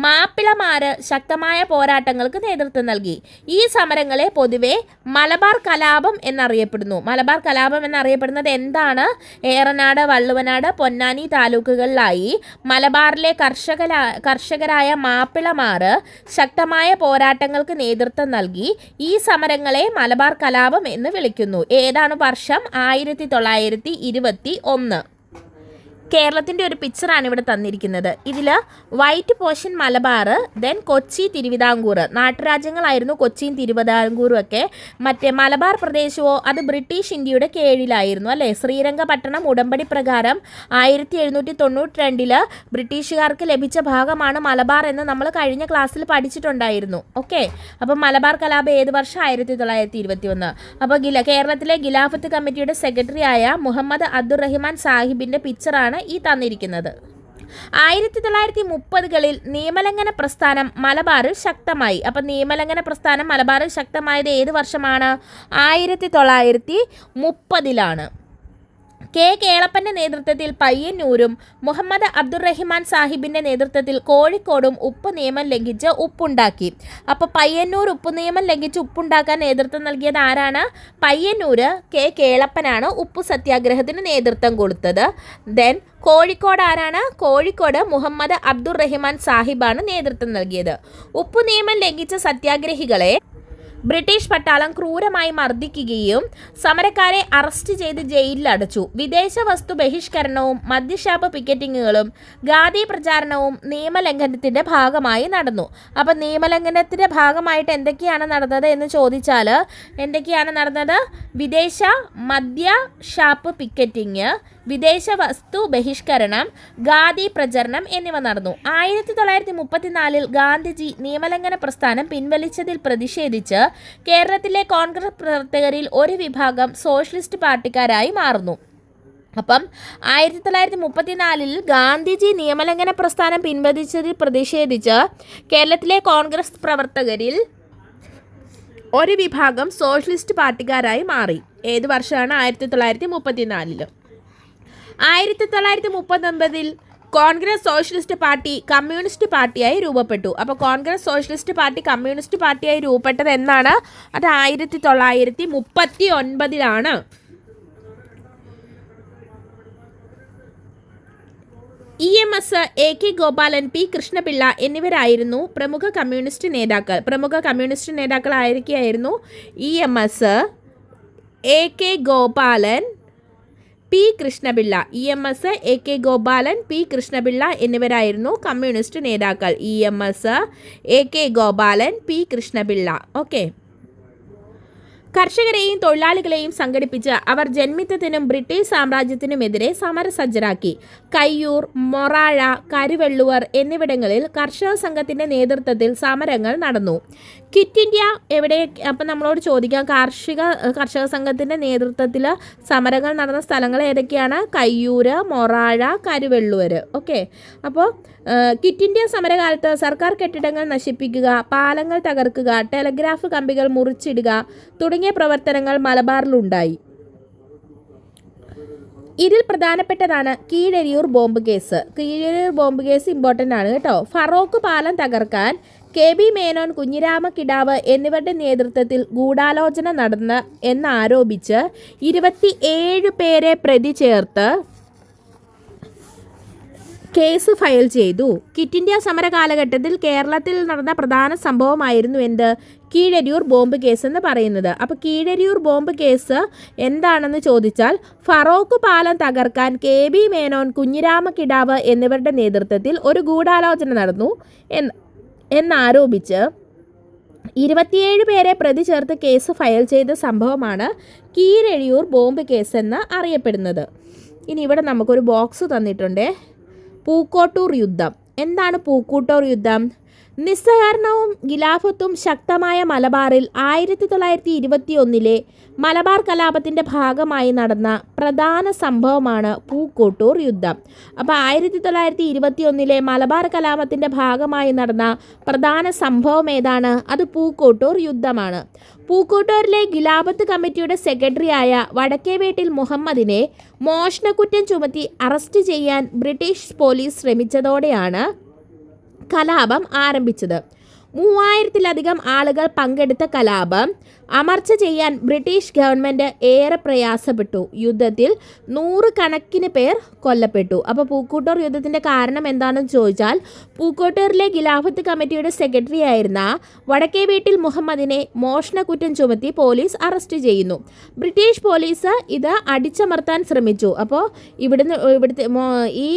മാപ്പിളമാർ ശക്തമായ പോരാട്ടങ്ങൾക്ക് നേതൃത്വം നൽകി. ഈ സമരങ്ങളെ പൊതുവെ മലബാർ കലാപം എന്നറിയപ്പെടുന്നു. മലബാർ കലാപം എന്നറിയപ്പെടുന്നത് എന്താണ്? ഏറനാട്, വള്ളുവനാട്, പൊന്നാനി താലൂക്കുകളിലായി മലബാറിലെ കർഷകരായ മാപ്പിളമാർ ശക്തമായ പോരാട്ടങ്ങൾക്ക് നേതൃത്വം നൽകി. ഈ സമരങ്ങളെ മലബാർ കലാപം എന്ന് വിളിക്കുന്നു. ഏതാണ് വർഷം? 1921. കേരളത്തിൻ്റെ ഒരു പിക്ചറാണ് ഇവിടെ തന്നിരിക്കുന്നത്. ഇതിൽ white portion Malabar, then Kochi, Thiruvithamkoor നാട്ടുരാജ്യങ്ങളായിരുന്നു കൊച്ചിയും തിരുവിതാംകൂറും ഒക്കെ. മറ്റേ മലബാർ പ്രദേശമോ അത് ബ്രിട്ടീഷ് ഇന്ത്യയുടെ കീഴിലായിരുന്നു അല്ലേ? ശ്രീരംഗപട്ടണം ഉടമ്പടി പ്രകാരം 1792 ബ്രിട്ടീഷുകാർക്ക് ലഭിച്ച ഭാഗമാണ് മലബാർ എന്ന് നമ്മൾ കഴിഞ്ഞ ക്ലാസ്സിൽ പഠിച്ചിട്ടുണ്ടായിരുന്നു. ഓക്കെ, അപ്പം മലബാർ കലാപം ഏത് വർഷം? 1921. അപ്പോൾ കേരളത്തിലെ ഖിലാഫത്ത് കമ്മിറ്റിയുടെ സെക്രട്ടറി ആയ മുഹമ്മദ് അബ്ദുറഹിമാൻ സാഹിബിൻ്റെ പിക്ചറാണ് ഈ തന്നിരിക്കുന്നത്. 1930കളിൽ നിയമലംഘന പ്രസ്ഥാനം മലബാറിൽ ശക്തമായി. അപ്പം നിയമലംഘന പ്രസ്ഥാനം മലബാറിൽ ശക്തമായത് ഏത് വർഷമാണ്? 1930. കെ കേളപ്പൻ്റെ നേതൃത്വത്തിൽ പയ്യന്നൂരും മുഹമ്മദ് അബ്ദുറഹിമാൻ സാഹിബിൻ്റെ നേതൃത്വത്തിൽ കോഴിക്കോടും ഉപ്പ് നിയമം ലംഘിച്ച് ഉപ്പുണ്ടാക്കി. അപ്പോൾ പയ്യന്നൂർ ഉപ്പ് നിയമം ലംഘിച്ച് ഉപ്പുണ്ടാക്കാൻ നേതൃത്വം നൽകിയത് ആരാണ്? പയ്യന്നൂർ കെ കേളപ്പനാണ് ഉപ്പു സത്യാഗ്രഹത്തിന് നേതൃത്വം കൊടുത്തത്. ദെൻ കോഴിക്കോട് ആരാണ്? കോഴിക്കോട് മുഹമ്മദ് അബ്ദുറഹിമാൻ സാഹിബാണ് നേതൃത്വം നൽകിയത്. ഉപ്പു നിയമം ലംഘിച്ച സത്യാഗ്രഹികളെ ബ്രിട്ടീഷ് പട്ടാളം ക്രൂരമായി മർദ്ദിക്കുകയും സമരക്കാരെ അറസ്റ്റ് ചെയ്ത് ജയിലിലടച്ചു. വിദേശ വസ്തു ബഹിഷ്കരണവും മദ്യഷാപ്പ് പിക്കറ്റിങ്ങുകളും ഖാദി പ്രചാരണവും നിയമലംഘനത്തിൻ്റെ ഭാഗമായി നടന്നു. അപ്പം നിയമലംഘനത്തിൻ്റെ ഭാഗമായിട്ട് എന്തൊക്കെയാണ് നടന്നത് എന്ന് ചോദിച്ചാൽ എന്തൊക്കെയാണ് നടന്നത്? വിദേശ മദ്യ ഷാപ്പ് പിക്കറ്റിങ്, വിദേശ വസ്തു ബഹിഷ്കരണം, ഖാദി പ്രചരണം എന്നിവ നടന്നു. 1934 ഗാന്ധിജി നിയമലംഘന പ്രസ്ഥാനം പിൻവലിച്ചതിൽ പ്രതിഷേധിച്ച് കേരളത്തിലെ കോൺഗ്രസ് പ്രവർത്തകരിൽ ഒരു വിഭാഗം സോഷ്യലിസ്റ്റ് പാർട്ടിക്കാരായി മാറുന്നു. അപ്പം 1934 ഗാന്ധിജി നിയമലംഘന പ്രസ്ഥാനം പിൻവലിച്ചതിൽ പ്രതിഷേധിച്ച് കേരളത്തിലെ കോൺഗ്രസ് പ്രവർത്തകരിൽ ഒരു വിഭാഗം സോഷ്യലിസ്റ്റ് പാർട്ടിക്കാരായി മാറി. ഏത് വർഷമാണ്? 1934. 1939 കോൺഗ്രസ് സോഷ്യലിസ്റ്റ് പാർട്ടി കമ്മ്യൂണിസ്റ്റ് പാർട്ടിയായി രൂപപ്പെട്ടു. അപ്പോൾ കോൺഗ്രസ് സോഷ്യലിസ്റ്റ് പാർട്ടി കമ്മ്യൂണിസ്റ്റ് പാർട്ടിയായി രൂപപ്പെട്ടത് എന്നാണ്? അത് 1939 EMS, AK Gopalan, P Krishnapillai എന്നിവരായിരുന്നു പ്രമുഖ കമ്മ്യൂണിസ്റ്റ് നേതാക്കൾ. പ്രമുഖ കമ്മ്യൂണിസ്റ്റ് നേതാക്കൾ ആയിരിക്കുകയായിരുന്നു? EMS, AK Gopalan, P Krishnapillai. EMS, AK Gopalan, P Krishnapillai എന്നിവരായിരുന്നു കമ്മ്യൂണിസ്റ്റ് നേതാക്കൾ. EMS, AK Gopalan, P Krishnapillai. Okay. കർഷകരെയും തൊഴിലാളികളെയും സംഘടിപ്പിച്ച് അവർ ജന്മിത്തത്തിനും ബ്രിട്ടീഷ് സാമ്രാജ്യത്തിനുമെതിരെ സമരസജ്ജരാക്കി. കയ്യൂർ, മൊറാഴ, കരുവെള്ളുവർ എന്നിവിടങ്ങളിൽ കർഷക സംഘത്തിൻ്റെ നേതൃത്വത്തിൽ സമരങ്ങൾ നടന്നു. ക്വിറ്റ് ഇന്ത്യ എവിടെ? അപ്പം നമ്മളോട് ചോദിക്കാം, കർഷക സംഘത്തിൻ്റെ നേതൃത്വത്തിൽ സമരങ്ങൾ നടന്ന സ്ഥലങ്ങൾ ഏതൊക്കെയാണ്? കയ്യൂർ, മൊറാഴ, കരുവെള്ളുവർ. ഓക്കെ. അപ്പോൾ ക്വിറ്റ് ഇന്ത്യ സമരകാലത്ത് സർക്കാർ കെട്ടിടങ്ങൾ നശിപ്പിക്കുക, പാലങ്ങൾ തകർക്കുക, ടെലഗ്രാഫ് കമ്പികൾ മുറിച്ചിടുക തുടങ്ങിയ പ്രവർത്തനങ്ങൾ മലബാറിലുണ്ടായി. ഇതിൽ പ്രധാനപ്പെട്ടതാണ് Keezhariyur bomb case. Keezhariyur bomb case important ആണ് കേട്ടോ. ഫറോക്ക് പാലം തകർക്കാൻ KB മേനോൻ, കുഞ്ഞിരാമ കിടാവ് എന്നിവരുടെ നേതൃത്വത്തിൽ ഗൂഢാലോചന നടന്ന എന്നാരോപിച്ച് 27 പേരെ പ്രതി ചേർത്ത് കേസ് ഫയൽ ചെയ്തു. ക്വിറ്റ് ഇന്ത്യ സമര കാലഘട്ടത്തിൽ കേരളത്തിൽ നടന്ന പ്രധാന സംഭവമായിരുന്നു എന്ത്? കീഴരിയൂർ ബോംബ് കേസ് എന്ന് പറയുന്നത്. അപ്പോൾ കീഴരിയൂർ ബോംബ് കേസ് എന്താണെന്ന് ചോദിച്ചാൽ, ഫറോക്ക് പാലം തകർക്കാൻ KB മേനോൻ, കുഞ്ഞിരാമ കിടാവ് എന്നിവരുടെ നേതൃത്വത്തിൽ ഒരു ഗൂഢാലോചന നടന്നു എന്നാരോപിച്ച് 27 പേരെ പ്രതി ചേർത്ത് കേസ് ഫയൽ ചെയ്ത സംഭവമാണ് കീഴരിയൂർ ബോംബ് കേസ് എന്ന് അറിയപ്പെടുന്നത്. ഇനി ഇവിടെ നമുക്കൊരു ബോക്സ് തന്നിട്ടുണ്ട്. പൂക്കോട്ടൂർ യുദ്ധം. എന്താണ് പൂക്കോട്ടൂർ യുദ്ധം? നിസ്സഹകരണവും ഖിലാഫത്തും ശക്തമായ മലബാറിൽ 1921 മലബാർ കലാപത്തിൻ്റെ ഭാഗമായി നടന്ന പ്രധാന സംഭവമാണ് പൂക്കോട്ടൂർ യുദ്ധം. അപ്പോൾ 1921 മലബാർ കലാപത്തിൻ്റെ ഭാഗമായി നടന്ന പ്രധാന സംഭവം ഏതാണ്? അത് പൂക്കോട്ടൂർ യുദ്ധമാണ്. പൂക്കോട്ടൂരിലെ ഖിലാഫത്ത് കമ്മിറ്റിയുടെ സെക്രട്ടറിയായ വടക്കേവേട്ടിൽ മുഹമ്മദിനെ മോഷണക്കുറ്റം ചുമത്തി അറസ്റ്റ് ചെയ്യാൻ ബ്രിട്ടീഷ് പോലീസ് ശ്രമിച്ചതോടെയാണ് കലാപം ആരംഭിച്ചത്. 3000-ലധികം ആളുകൾ പങ്കെടുത്ത കലാപം അമർച്ച ചെയ്യാൻ ബ്രിട്ടീഷ് ഗവൺമെൻറ് ഏറെ പ്രയാസപ്പെട്ടു. യുദ്ധത്തിൽ 100 കണക്കിന് പേർ കൊല്ലപ്പെട്ടു. അപ്പോൾ പൂക്കോട്ടൂർ യുദ്ധത്തിൻ്റെ കാരണം എന്താണെന്ന് ചോദിച്ചാൽ, പൂക്കോട്ടൂരിലെ ഖിലാഫത്ത് കമ്മിറ്റിയുടെ സെക്രട്ടറി ആയിരുന്ന വടക്കേവീട്ടിൽ മുഹമ്മദിനെ മോഷണക്കുറ്റം ചുമത്തി പോലീസ് അറസ്റ്റ് ചെയ്യുന്നു. ബ്രിട്ടീഷ് പോലീസ് ഇത് അടിച്ചമർത്താൻ ശ്രമിച്ചു. അപ്പോൾ ഇവിടുത്തെ ഈ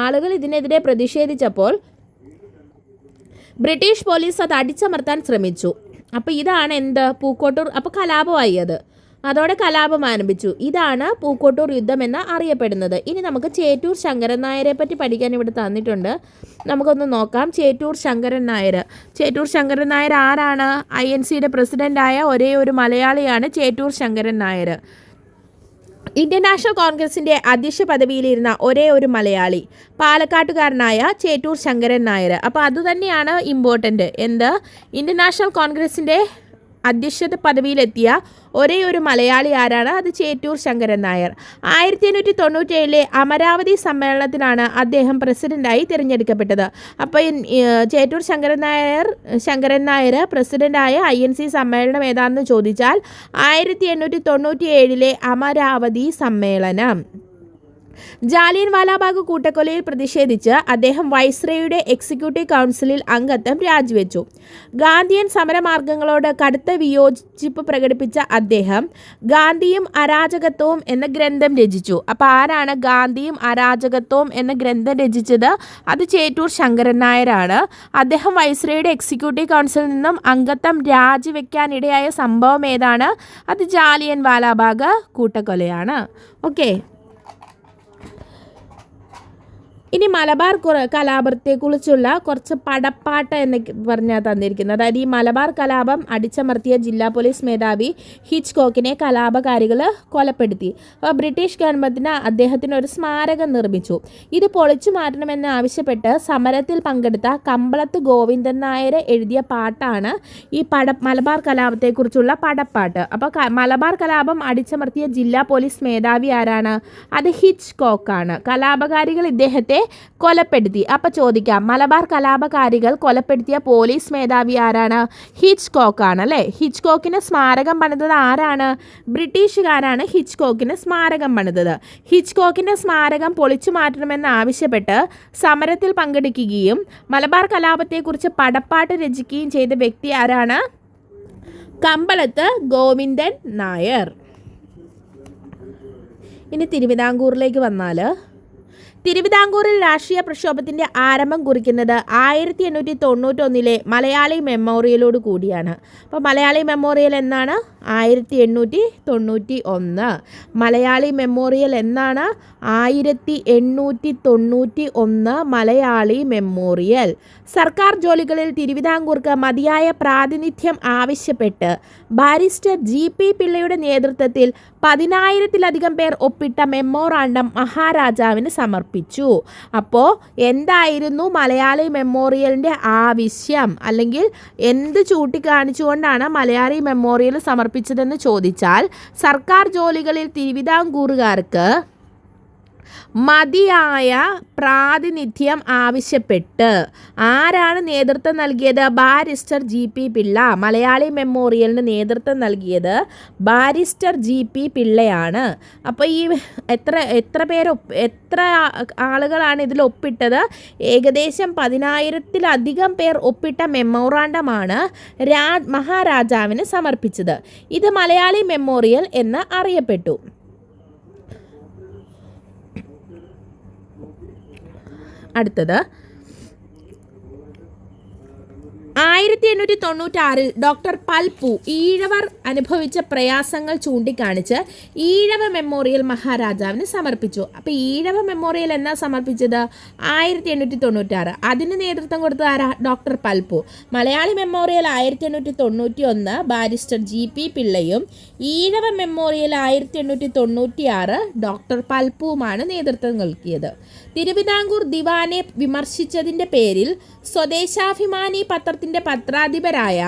ആളുകൾ ഇതിനെതിരെ പ്രതിഷേധിച്ചപ്പോൾ ബ്രിട്ടീഷ് പോലീസ് അത് അടിച്ചമർത്താൻ ശ്രമിച്ചു. അപ്പോൾ ഇതാണ് എന്ത്? പൂക്കോട്ടൂർ. അപ്പോൾ കലാപമായി അത്. അതോടെ കലാപം ആരംഭിച്ചു. ഇതാണ് പൂക്കോട്ടൂർ യുദ്ധം എന്ന് അറിയപ്പെടുന്നത്. ഇനി നമുക്ക് ചേറ്റൂർ ശങ്കരൻ നായരെ പറ്റി പഠിക്കാൻ ഇവിടെ തന്നിട്ടുണ്ട്. നമുക്കൊന്ന് നോക്കാം. ചേറ്റൂർ ശങ്കരൻ നായർ. ചേറ്റൂർ ശങ്കരൻ നായർ ആരാണ്? INCയുടെ പ്രസിഡൻ്റായ ഒരേ ഒരു മലയാളിയാണ് ചേറ്റൂർ ശങ്കരൻ നായർ. ഇന്ത്യൻ നാഷണൽ കോൺഗ്രസിൻ്റെ അധ്യക്ഷ പദവിയിലിരുന്ന ഒരേ ഒരു മലയാളി, പാലക്കാട്ടുകാരനായ ചേറ്റൂർ ശങ്കരൻ നായർ. അപ്പോൾ അതുതന്നെയാണ് ഇമ്പോർട്ടൻ്റ്. എന്ത്? ഇന്ത്യൻ നാഷണൽ കോൺഗ്രസിൻ്റെ അധ്യക്ഷ പദവിയിലെത്തിയ ഒരേ ഒരു മലയാളി ആരാണ്? അത് ചേറ്റൂർ ശങ്കരൻ നായർ. 1897 അമരാവതി സമ്മേളനത്തിലാണ് അദ്ദേഹം പ്രസിഡന്റായി തിരഞ്ഞെടുക്കപ്പെട്ടത്. അപ്പോൾ ചേറ്റൂർ ശങ്കരൻ നായർ പ്രസിഡന്റായ INC സമ്മേളനം ഏതാണെന്ന് ചോദിച്ചാൽ 1897 അമരാവതി സമ്മേളനം. ജാലിയൻ വാലാബാഗ് കൂട്ടക്കൊലയിൽ പ്രതിഷേധിച്ച് അദ്ദേഹം വൈസ്രയുടെ എക്സിക്യൂട്ടീവ് കൗൺസിലിൽ അംഗത്വം രാജിവെച്ചു. ഗാന്ധിയൻ സമരമാർഗങ്ങളോട് കടുത്ത വിയോജിപ്പ് പ്രകടിപ്പിച്ച അദ്ദേഹം ഗാന്ധിയും അരാജകത്വവും എന്ന ഗ്രന്ഥം രചിച്ചു. അപ്പോൾ ആരാണ് ഗാന്ധിയും അരാജകത്വവും എന്ന ഗ്രന്ഥം രചിച്ചത്? അത് ചേറ്റൂർ ശങ്കരൻ നായരാണ്. അദ്ദേഹം വൈസ്രയുടെ എക്സിക്യൂട്ടീവ് കൗൺസിലിൽ നിന്നും അംഗത്വം രാജിവെക്കാനിടയായ സംഭവം ഏതാണ്? അത് ജാലിയൻ വാലാബാഗ് കൂട്ടക്കൊലയാണ്. ഓക്കെ, ഇനി മലബാർ കലാപത്തെക്കുറിച്ചുള്ള കുറച്ച് പടപ്പാട്ട് എന്ന് പറഞ്ഞാൽ തന്നിരിക്കുന്നത്. അതായത് ഈ മലബാർ കലാപം അടിച്ചമർത്തിയ ജില്ലാ പോലീസ് മേധാവി ഹിച്ച്കോക്കിനെ കലാപകാരികൾ കൊലപ്പെടുത്തി. അപ്പോൾ ബ്രിട്ടീഷ് ഗവൺമെൻറ്റിന് അദ്ദേഹത്തിന് ഒരു സ്മാരകം നിർമ്മിച്ചു. ഇത് പൊളിച്ചു മാറ്റണമെന്ന് ആവശ്യപ്പെട്ട് സമരത്തിൽ പങ്കെടുത്ത കമ്പളത്ത് ഗോവിന്ദൻ നായർ എഴുതിയ പാട്ടാണ് ഈ മലബാർ കലാപത്തെക്കുറിച്ചുള്ള പടപ്പാട്ട്. അപ്പോൾ മലബാർ കലാപം അടിച്ചമർത്തിയ ജില്ലാ പോലീസ് മേധാവി ആരാണ്? അത് ഹിച്ച്കോക്കാണ്. കലാപകാരികൾ ഇദ്ദേഹത്തെ കൊലപ്പെടുത്തി. അപ്പോൾ ചോദിക്കാം, മലബാർ കലാപകാരികൾ കൊലപ്പെടുത്തിയ പോലീസ് മേധാവി ആരാണ്? ഹിച്ച്കോക്കാണ് അല്ലേ. ഹിച്ച്കോക്കിന് സ്മാരകം പണിതത് ആരാണ്? ബ്രിട്ടീഷുകാരാണ് ഹിച്ച്കോക്കിന് സ്മാരകം പണിതത്. ഹിച്ച്കോക്കിൻ്റെ സ്മാരകം പൊളിച്ചു മാറ്റണമെന്ന് ആവശ്യപ്പെട്ട് സമരത്തിൽ പങ്കെടുക്കുകയും മലബാർ കലാപത്തെക്കുറിച്ച് പടപ്പാട്ട് രചിക്കുകയും ചെയ്ത വ്യക്തി ആരാണ്? കമ്പളത്ത് ഗോവിന്ദൻ നായർ. ഇനി തിരുവിതാംകൂറിലേക്ക് വന്നാൽ, തിരുവിതാംകൂറിൽ രാഷ്ട്രീയ പ്രക്ഷോഭത്തിൻ്റെ ആരംഭം കുറിക്കുന്നത് 1891 മലയാളി മെമ്മോറിയലോട് കൂടിയാണ്. അപ്പോൾ മലയാളി മെമ്മോറിയൽ എന്നാണ്? 1891. മലയാളി മെമ്മോറിയൽ എന്നാണ്? 1891 മലയാളി മെമ്മോറിയൽ. സർക്കാർ ജോലികളിൽ തിരുവിതാംകൂർക്ക് മതിയായ പ്രാതിനിധ്യം ആവശ്യപ്പെട്ട് ബാരിസ്റ്റർ GP പിള്ളയുടെ നേതൃത്വത്തിൽ 10,000-ലധികം പേർ ഒപ്പിട്ട മെമ്മോറാണ്ടം മഹാരാജാവിന് സമർപ്പിച്ചു. അപ്പോൾ എന്തായിരുന്നു മലയാളി മെമ്മോറിയലിൻ്റെ ആവശ്യം, അല്ലെങ്കിൽ എന്ത് ചൂണ്ടിക്കാണിച്ചുകൊണ്ടാണ് മലയാളി മെമ്മോറിയൽ സമർപ്പിച്ചതെന്ന് ചോദിച്ചാൽ, സർക്കാർ ജോലികളിൽ തിരുവിതാംകൂറുകാർക്ക് മതിയായ പ്രാതിനിധ്യം ആവശ്യപ്പെട്ട്. ആരാണ് നേതൃത്വം നൽകിയത്? Barrister GP Pillai. മലയാളി മെമ്മോറിയലിന് നേതൃത്വം നൽകിയത് ബാരിസ്റ്റർ GP പിള്ളയാണ്. അപ്പോൾ ഈ എത്ര ആളുകളാണ് ഇതിൽ ഒപ്പിട്ടത്? ഏകദേശം 10,000-ലധികം പേർ ഒപ്പിട്ട മെമ്മോറാണ്ടമാണ് മഹാരാജാവിന് സമർപ്പിച്ചത്. ഇത് മലയാളി മെമ്മോറിയൽ എന്ന് അറിയപ്പെട്ടു. അടുത്തത് 1896 ഡോക്ടർ പൽപ്പു ഈഴവർ അനുഭവിച്ച പ്രയാസങ്ങൾ ചൂണ്ടിക്കാണിച്ച് ഈഴവ മെമ്മോറിയൽ മഹാരാജാവിന് സമർപ്പിച്ചു. അപ്പോൾ ഈഴവ മെമ്മോറിയൽ എന്നാ സമർപ്പിച്ചത്? 1896. അതിന് നേതൃത്വം കൊടുത്തത് ആരാ? Doctor Palpu. Malayali memorial 1891 barrister GP പിള്ളയും ഈഴവ മെമ്മോറിയൽ 1896 ഡോക്ടർ പൽപ്പുവുമാണ് നേതൃത്വം നൽകിയത്. തിരുവിതാംകൂർ ദിവാനെ വിമർശിച്ചതിൻ്റെ പേരിൽ സ്വദേശാഭിമാനി പത്രത്തിൻ്റെ പത്രാധിപരായ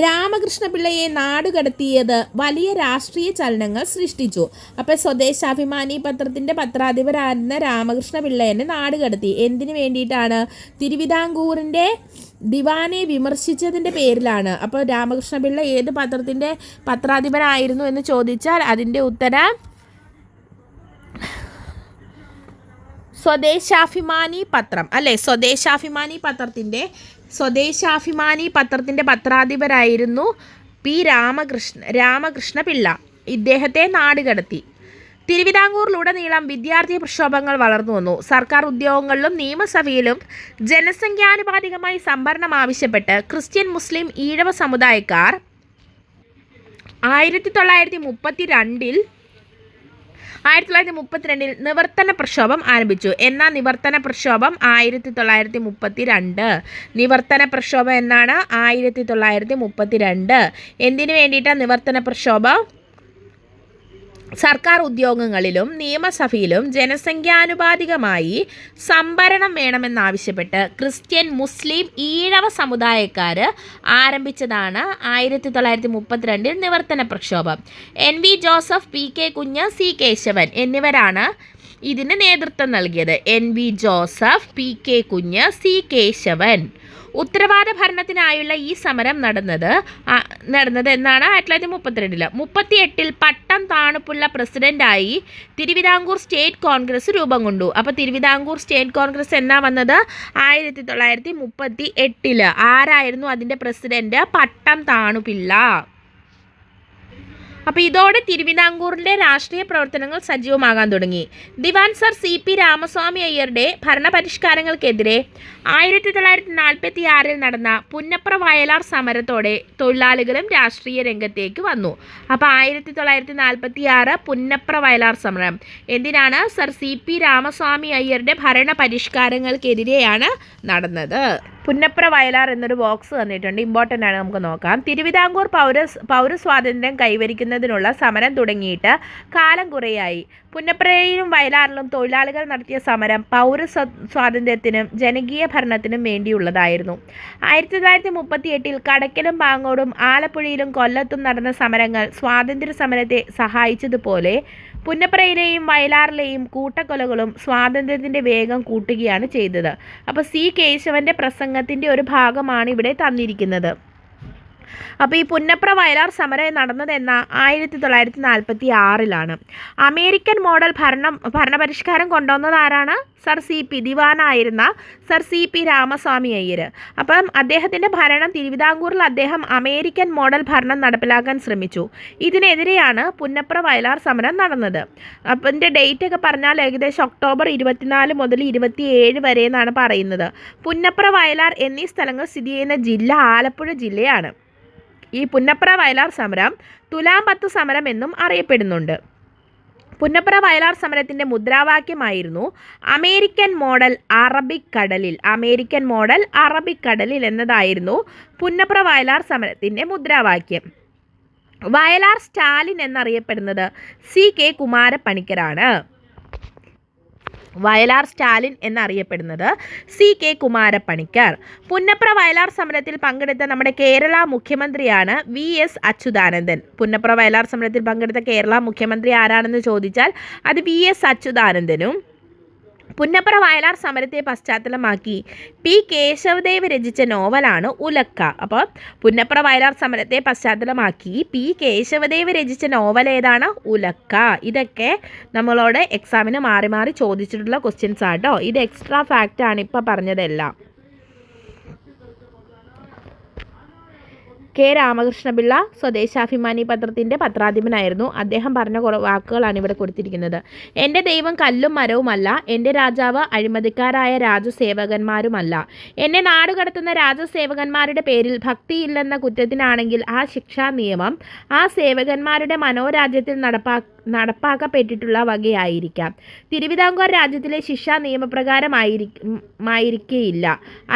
രാമകൃഷ്ണപിള്ളയെ നാടുകടത്തിയത് വലിയ രാഷ്ട്രീയ ചലനങ്ങൾ സൃഷ്ടിച്ചു. അപ്പോൾ സ്വദേശാഭിമാനി പത്രത്തിൻ്റെ പത്രാധിപരായിരുന്ന രാമകൃഷ്ണപിള്ളയെ നാടുകടത്തി. എന്തിനു വേണ്ടിയിട്ടാണ്? തിരുവിതാംകൂറിൻ്റെ ദിവാനെ വിമർശിച്ചതിൻ്റെ പേരിലാണ്. അപ്പോൾ രാമകൃഷ്ണപിള്ള ഏത് പത്രത്തിൻ്റെ പത്രാധിപരായിരുന്നു എന്ന് ചോദിച്ചാൽ അതിൻ്റെ ഉത്തരം സ്വദേശാഭിമാനി പത്രം അല്ലേ. സ്വദേശാഭിമാനി പത്രത്തിൻ്റെ പത്രാധിപരായിരുന്നു രാമകൃഷ്ണപിള്ള. ഇദ്ദേഹത്തെ നാടുകടത്തി. തിരുവിതാംകൂറിലുടനീളം വിദ്യാർത്ഥി പ്രക്ഷോഭങ്ങൾ വളർന്നു വന്നു. സർക്കാർ ഉദ്യോഗങ്ങളിലും നിയമസഭയിലും ജനസംഖ്യാനുപാതികമായി സംവരണം ആവശ്യപ്പെട്ട് ക്രിസ്ത്യൻ, മുസ്ലിം, ഈഴവ സമുദായക്കാർ 1932 നിവർത്തന പ്രക്ഷോഭം ആരംഭിച്ചു. എന്നാൽ നിവർത്തന പ്രക്ഷോഭം 1932. നിവർത്തന പ്രക്ഷോഭം എന്നാണ്? 1932. എന്തിനു വേണ്ടിയിട്ടാണ് നിവർത്തന പ്രക്ഷോഭം? സർക്കാർ ഉദ്യോഗങ്ങളിലും നിയമസഭയിലും ജനസംഖ്യാനുപാതികമായി സംവരണം വേണമെന്നാവശ്യപ്പെട്ട് ക്രിസ്ത്യൻ, മുസ്ലിം, ഈഴവ സമുദായക്കാർ ആരംഭിച്ചതാണ് 1932 നിവർത്തന പ്രക്ഷോഭം. NV ജോസഫ്, PK കുഞ്ഞ്, C കേശവൻ എന്നിവരാണ് ഇതിന് നേതൃത്വം നൽകിയത്. NV ജോസഫ്, PK കുഞ്ഞ്, C കേശവൻ. ഉത്തരവാദ ഭരണത്തിനായുള്ള ഈ സമരം നടന്നത് എന്നാണ് 1932. 38 പട്ടം താണുപ്പുള്ള പ്രസിഡന്റായി തിരുവിതാംകൂർ സ്റ്റേറ്റ് കോൺഗ്രസ് രൂപം കൊണ്ടു. അപ്പോൾ തിരുവിതാംകൂർ സ്റ്റേറ്റ് കോൺഗ്രസ് എന്നാ വന്നത് 1938. ആരായിരുന്നു അതിൻ്റെ പ്രസിഡന്റ്? പട്ടം താണുപിള്ള. അപ്പോൾ ഇതോടെ തിരുവിതാംകൂറിൻ്റെ രാഷ്ട്രീയ പ്രവർത്തനങ്ങൾ സജീവമാകാൻ തുടങ്ങി. ദിവാൻ സർ CP രാമസ്വാമി അയ്യരുടെ ഭരണപരിഷ്കാരങ്ങൾക്കെതിരെ 1946 നടന്ന പുന്നപ്ര വയലാർ സമരത്തോടെ തൊഴിലാളികളും രാഷ്ട്രീയ രംഗത്തേക്ക് വന്നു. അപ്പോൾ 1946 പുന്നപ്ര വയലാർ സമരം എന്തിനാണ്? സർ CP രാമസ്വാമി അയ്യരുടെ ഭരണപരിഷ്കാരങ്ങൾക്കെതിരെയാണ് നടന്നത്. പുന്നപ്ര വയലാർ എന്നൊരു ബോക്സ് തന്നിട്ടുണ്ട്, ഇമ്പോർട്ടൻ്റ് ആണ്, നമുക്ക് നോക്കാം. തിരുവിതാംകൂർ പൗരസ്വാതന്ത്ര്യം കൈവരിക്കുന്നതിനുള്ള സമരം തുടങ്ങിയിട്ട് കാലം കുറേയായി. പുന്നപ്രയിലും വയലാറിലും തൊഴിലാളികൾ നടത്തിയ സമരം പൗരസ്വാതന്ത്ര്യത്തിനും ജനകീയ ഭരണത്തിനും വേണ്ടിയുള്ളതായിരുന്നു. 1938 കടയ്ക്കലും പാങ്ങോടും ആലപ്പുഴയിലും കൊല്ലത്തും നടന്ന സമരങ്ങൾ സ്വാതന്ത്ര്യ സമരത്തെ സഹായിച്ചതുപോലെ പുന്നപ്രയിലെയും വയലാറിലെയും കൂട്ടക്കൊലകളും സ്വാതന്ത്ര്യത്തിൻ്റെ വേഗം കൂട്ടുകയാണ് ചെയ്തത്. അപ്പോൾ C കേശവൻ്റെ പ്രസംഗത്തിൻ്റെ ഒരു ഭാഗമാണ് ഇവിടെ തന്നിരിക്കുന്നത്. അപ്പോൾ ഈ പുന്നപ്ര വയലാർ സമരം നടന്നത് 1946 അമേരിക്കൻ മോഡൽ ഭരണപരിഷ്കാരം കൊണ്ടുവന്നത് ആരാണ്? സർ CP ദിവാനായിരുന്ന സർ CP രാമസ്വാമി അയ്യർ. അപ്പം അദ്ദേഹത്തിൻ്റെ ഭരണം തിരുവിതാംകൂറിൽ അദ്ദേഹം അമേരിക്കൻ മോഡൽ ഭരണം നടപ്പിലാക്കാൻ ശ്രമിച്ചു. ഇതിനെതിരെയാണ് പുന്നപ്ര വയലാർ സമരം നടന്നത്. അപ്പം ഇതിൻ്റെ ഡേറ്റ് ഒക്കെ പറഞ്ഞാൽ ഏകദേശം ഒക്ടോബർ 24 മുതൽ 27 വരെ എന്നാണ് പറയുന്നത്. പുന്നപ്ര വയലാർ എന്നീ സ്ഥലങ്ങൾ സ്ഥിതി ചെയ്യുന്ന ജില്ല ആലപ്പുഴ ജില്ലയാണ്. ഈ പുന്നപ്ര വയലാർ സമരം തുലാം 10 സമരം എന്നും അറിയപ്പെടുന്നുണ്ട്. പുന്നപ്ര വയലാർ സമരത്തിൻ്റെ മുദ്രാവാക്യമായിരുന്നു അമേരിക്കൻ മോഡൽ അറബിക്കടലിൽ എന്നതായിരുന്നു പുന്നപ്ര വയലാർ സമരത്തിൻ്റെ മുദ്രാവാക്യം. വയലാർ സ്റ്റാലിൻ എന്നറിയപ്പെടുന്നത് CK കുമാരപ്പണിക്കരാണ്. വയലാർ സ്റ്റാലിൻ എന്നറിയപ്പെടുന്നത് CK കുമാരപ്പണിക്കർ. പുന്നപ്ര വയലാർ സമരത്തിൽ പങ്കെടുത്ത നമ്മുടെ കേരള മുഖ്യമന്ത്രിയാണ് VS അച്യുതാനന്ദൻ. പുന്നപ്ര വയലാർ സമരത്തിൽ പങ്കെടുത്ത കേരള മുഖ്യമന്ത്രി ആരാണെന്ന് ചോദിച്ചാൽ അത് VS അച്യുതാനന്ദനും. പുന്നപ്ര വയലാർ സമരത്തെ പശ്ചാത്തലമാക്കി P കേശവദേവ് രചിച്ച നോവലാണ് ഉലക്ക. അപ്പോൾ പുന്നപ്ര വയലാർ സമരത്തെ പശ്ചാത്തലമാക്കി P കേശവദേവ് രചിച്ച നോവൽ ഏതാണ്? ഉലക്ക. ഇതൊക്കെ നമ്മളോട് എക്സാമിന് മാറി മാറി ചോദിച്ചിട്ടുള്ള ക്വസ്റ്റ്യൻസ് ആട്ടോ. ഇത് എക്സ്ട്രാ ഫാക്റ്റ് ആണ് ഇപ്പോൾ പറഞ്ഞതെല്ലാം. K രാമകൃഷ്ണപിള്ള സ്വദേശാഭിമാനി പത്രത്തിൻ്റെ പത്രാധിപനായിരുന്നു. അദ്ദേഹം പറഞ്ഞ കുറേ വാക്കുകളാണ് ഇവിടെ കൊടുത്തിരിക്കുന്നത്. എൻ്റെ ദൈവം കല്ലും മരവുമല്ല, എൻ്റെ രാജാവ് അഴിമതിക്കാരായ രാജസേവകന്മാരുമല്ല. എന്നെ നാടുകടത്തുന്ന രാജസേവകന്മാരുടെ പേരിൽ ഭക്തിയില്ലെന്ന കുറ്റത്തിനാണെങ്കിൽ ആ ശിക്ഷാ നിയമം ആ സേവകന്മാരുടെ മനോരാജ്യത്തിൽ നടപ്പാക്കപ്പെട്ടിട്ടുള്ള വകയായിരിക്കാം. തിരുവിതാംകൂർ രാജ്യത്തിലെ ശിക്ഷാ നിയമപ്രകാരമായിരിക്കുകയില്ല.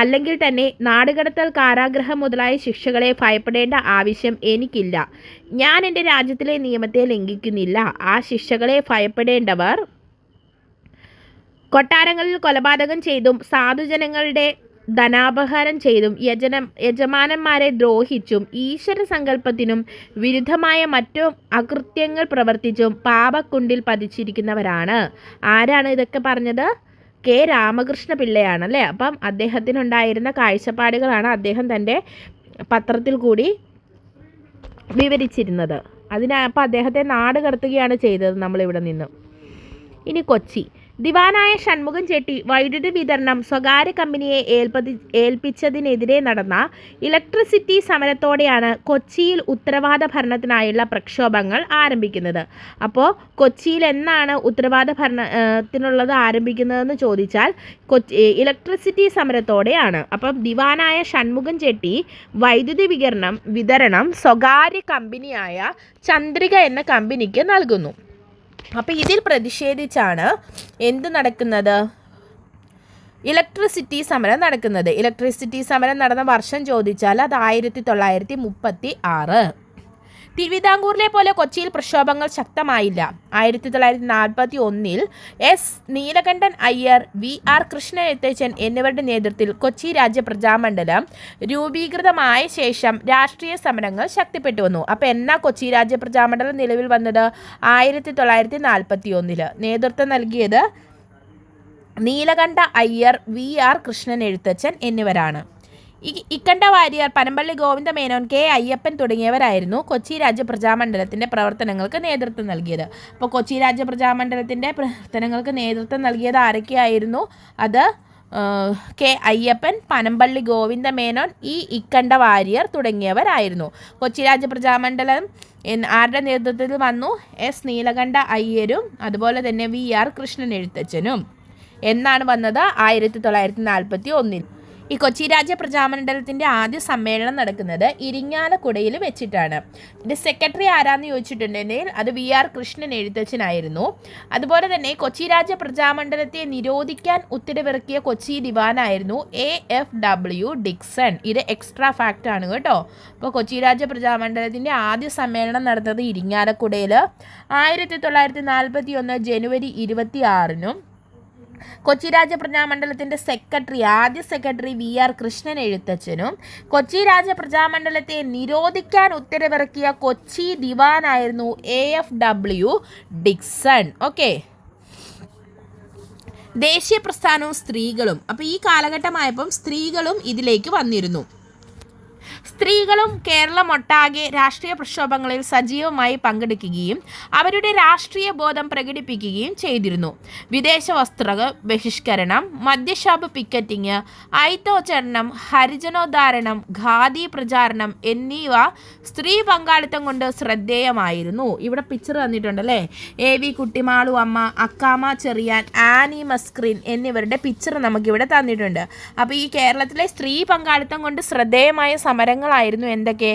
അല്ലെങ്കിൽ തന്നെ നാടുകടത്തൽ, കാരാഗ്രഹം മുതലായ ശിക്ഷകളെ ഭയപ്പെടേണ്ട ആവശ്യം എനിക്കില്ല. ഞാൻ എൻ്റെ രാജ്യത്തിലെ നിയമത്തെ ലംഘിക്കുന്നില്ല. ആ ശിക്ഷകളെ ഭയപ്പെടേണ്ടവർ കൊട്ടാരങ്ങളിൽ കൊലപാതകം ചെയ്തും സാധുജനങ്ങളുടെ ധനാപഹാരം ചെയ്തും യജമാനന്മാരെ ദ്രോഹിച്ചും ഈശ്വര സങ്കല്പത്തിനും വിരുദ്ധമായ മറ്റു അകൃത്യങ്ങൾ പ്രവർത്തിച്ചും പാപക്കുണ്ടിൽ പതിച്ചിരിക്കുന്നവരാണ്. ആരാണ് ഇതൊക്കെ പറഞ്ഞത്? K രാമകൃഷ്ണ പിള്ളയാണ് അല്ലേ. അപ്പം അദ്ദേഹത്തിനുണ്ടായിരുന്ന കാഴ്ചപ്പാടുകളാണ് അദ്ദേഹം തൻ്റെ പത്രത്തിൽ കൂടി വിവരിച്ചിരുന്നത്. അപ്പം അദ്ദേഹത്തെ നാട് കടത്തുകയാണ് ചെയ്തത് നമ്മളിവിടെ നിന്ന്. ഇനി കൊച്ചി. ദിവാനായ ഷൺമുഖം ചെട്ടി വൈദ്യുതി വിതരണം സ്വകാര്യ കമ്പനിയെ ഏൽപ്പിച്ചതിനെതിരെ നടന്ന ഇലക്ട്രിസിറ്റി സമരത്തോടെയാണ് കൊച്ചിയിൽ ഉത്തരവാദ ഭരണത്തിനായുള്ള പ്രക്ഷോഭങ്ങൾ ആരംഭിക്കുന്നത്. അപ്പോൾ കൊച്ചിയിൽ എന്നാണ് ഉത്തരവാദ ഭരണത്തിനുള്ളത് ആരംഭിക്കുന്നതെന്ന് ചോദിച്ചാൽ ഇലക്ട്രിസിറ്റി സമരത്തോടെയാണ്. അപ്പം ദിവാനായ ഷൺമുഖം ചെട്ടി വൈദ്യുതി വിതരണം സ്വകാര്യ കമ്പനിയായ ചന്ദ്രിക എന്ന കമ്പനിക്ക് നൽകുന്നു. അപ്പോൾ ഇതിൽ പ്രതിഷേധിച്ചാണ് എന്ത് നടക്കുന്നത്? ഇലക്ട്രിസിറ്റി സമരം നടക്കുന്നത്. ഇലക്ട്രിസിറ്റി സമരം നടന്ന വർഷം ചോദിച്ചാൽ അത് 1936. തിരുവിതാംകൂറിലെ പോലെ കൊച്ചിയിൽ പ്രക്ഷോഭങ്ങൾ ശക്തമായില്ല. 1941 എസ് നീലകണ്ഠൻ അയ്യർ, VR കൃഷ്ണൻ എഴുത്തച്ഛൻ എന്നിവരുടെ നേതൃത്വത്തിൽ കൊച്ചി രാജ്യപ്രജാമണ്ഡലം രൂപീകൃതമായ ശേഷം രാഷ്ട്രീയ സമരങ്ങൾ ശക്തിപ്പെട്ടു വന്നു. അപ്പോൾ എന്നാ കൊച്ചി രാജ്യപ്രജാമണ്ഡലം നിലവിൽ വന്നത്? 1941. നേതൃത്വം നൽകിയത് നീലകണ്ഠ അയ്യർ, VR കൃഷ്ണൻ എഴുത്തച്ഛൻ എന്നിവരാണ്. ഇക്കണ്ട വാര്യർ, പനമ്പള്ളി ഗോവിന്ദ മേനോൻ, K അയ്യപ്പൻ തുടങ്ങിയവരായിരുന്നു കൊച്ചി രാജ്യപ്രജാമണ്ഡലത്തിൻ്റെ പ്രവർത്തനങ്ങൾക്ക് നേതൃത്വം നൽകിയത്. അപ്പോൾ കൊച്ചി രാജ്യപ്രജാമണ്ഡലത്തിൻ്റെ പ്രവർത്തനങ്ങൾക്ക് നേതൃത്വം നൽകിയത് ആരൊക്കെയായിരുന്നു? അത് K അയ്യപ്പൻ, പനമ്പള്ളി ഗോവിന്ദ മേനോൻ, ഇക്കണ്ട വാര്യർ തുടങ്ങിയവരായിരുന്നു. കൊച്ചി രാജ്യപ്രജാമണ്ഡലം ആരുടെ നേതൃത്വത്തിൽ വന്നു? S നീലകണ്ഠ അയ്യരും അതുപോലെ തന്നെ VR കൃഷ്ണൻ എഴുത്തച്ഛനും. എന്നാണ് വന്നത്? 1941. ഈ കൊച്ചി രാജ്യപ്രജാമണ്ഡലത്തിൻ്റെ ആദ്യ സമ്മേളനം നടക്കുന്നത് ഇരിങ്ങാലക്കുടയിൽ വെച്ചിട്ടാണ്. ഇതിൻ്റെ സെക്രട്ടറി ആരാന്ന് ചോദിച്ചിട്ടുണ്ടെങ്കിൽ അത് VR കൃഷ്ണൻ എഴുത്തച്ഛനായിരുന്നു. അതുപോലെ തന്നെ കൊച്ചി രാജ്യപ്രജാമണ്ഡലത്തെ നിരോധിക്കാൻ ഉത്തരവിറക്കിയ കൊച്ചി ദിവാനായിരുന്നു AFW ഡിക്സൺ. ഇത് എക്സ്ട്രാ ഫാക്റ്റ് ആണ് കേട്ടോ. അപ്പോൾ കൊച്ചി രാജ്യപ്രജാമണ്ഡലത്തിൻ്റെ ആദ്യ സമ്മേളനം നടന്നത് ഇരിങ്ങാലക്കുടയിൽ 1941 ജനുവരി 26-നും. കൊച്ചി രാജ്യപ്രജാമണ്ഡലത്തിൻ്റെ ആദ്യ സെക്രട്ടറി VR കൃഷ്ണൻ എഴുത്തച്ഛനും കൊച്ചി രാജ്യപ്രജാമണ്ഡലത്തെ നിരോധിക്കാൻ ഉത്തരവിറക്കിയ കൊച്ചി ദിവാനായിരുന്നു AFW ഡിക്സൺ. ഓക്കെ. ദേശീയ പ്രസ്ഥാനവും സ്ത്രീകളും. അപ്പോൾ ഈ കാലഘട്ടമായപ്പം സ്ത്രീകളും ഇതിലേക്ക് വന്നിരുന്നു. സ്ത്രീകളും കേരളമൊട്ടാകെ രാഷ്ട്രീയ പ്രക്ഷോഭങ്ങളിൽ സജീവമായി പങ്കെടുക്കുകയും അവരുടെ രാഷ്ട്രീയ ബോധം പ്രകടിപ്പിക്കുകയും ചെയ്തിരുന്നു. വിദേശ വസ്ത്ര ബഹിഷ്കരണം, മദ്യഷാപ്പ് പിക്കറ്റിംഗ്, അയിത്തോച്ചാടനം, ഹരിജനോദ്ധാരണം, ഖാദി പ്രചാരണം എന്നിവ സ്ത്രീ പങ്കാളിത്തം കൊണ്ട് ശ്രദ്ധേയമായിരുന്നു. ഇവിടെ പിക്ചർ തന്നിട്ടുണ്ടല്ലേ. AV കുട്ടിമാളു അമ്മ, അക്കാമ ചെറിയാൻ, ആനി മസ്ക്രീൻ എന്നിവരുടെ പിക്ചർ നമുക്കിവിടെ തന്നിട്ടുണ്ട്. അപ്പോൾ ഈ കേരളത്തിലെ സ്ത്രീ പങ്കാളിത്തം കൊണ്ട് ശ്രദ്ധേയമായ സമരങ്ങളായിരുന്നു എന്തൊക്കെ?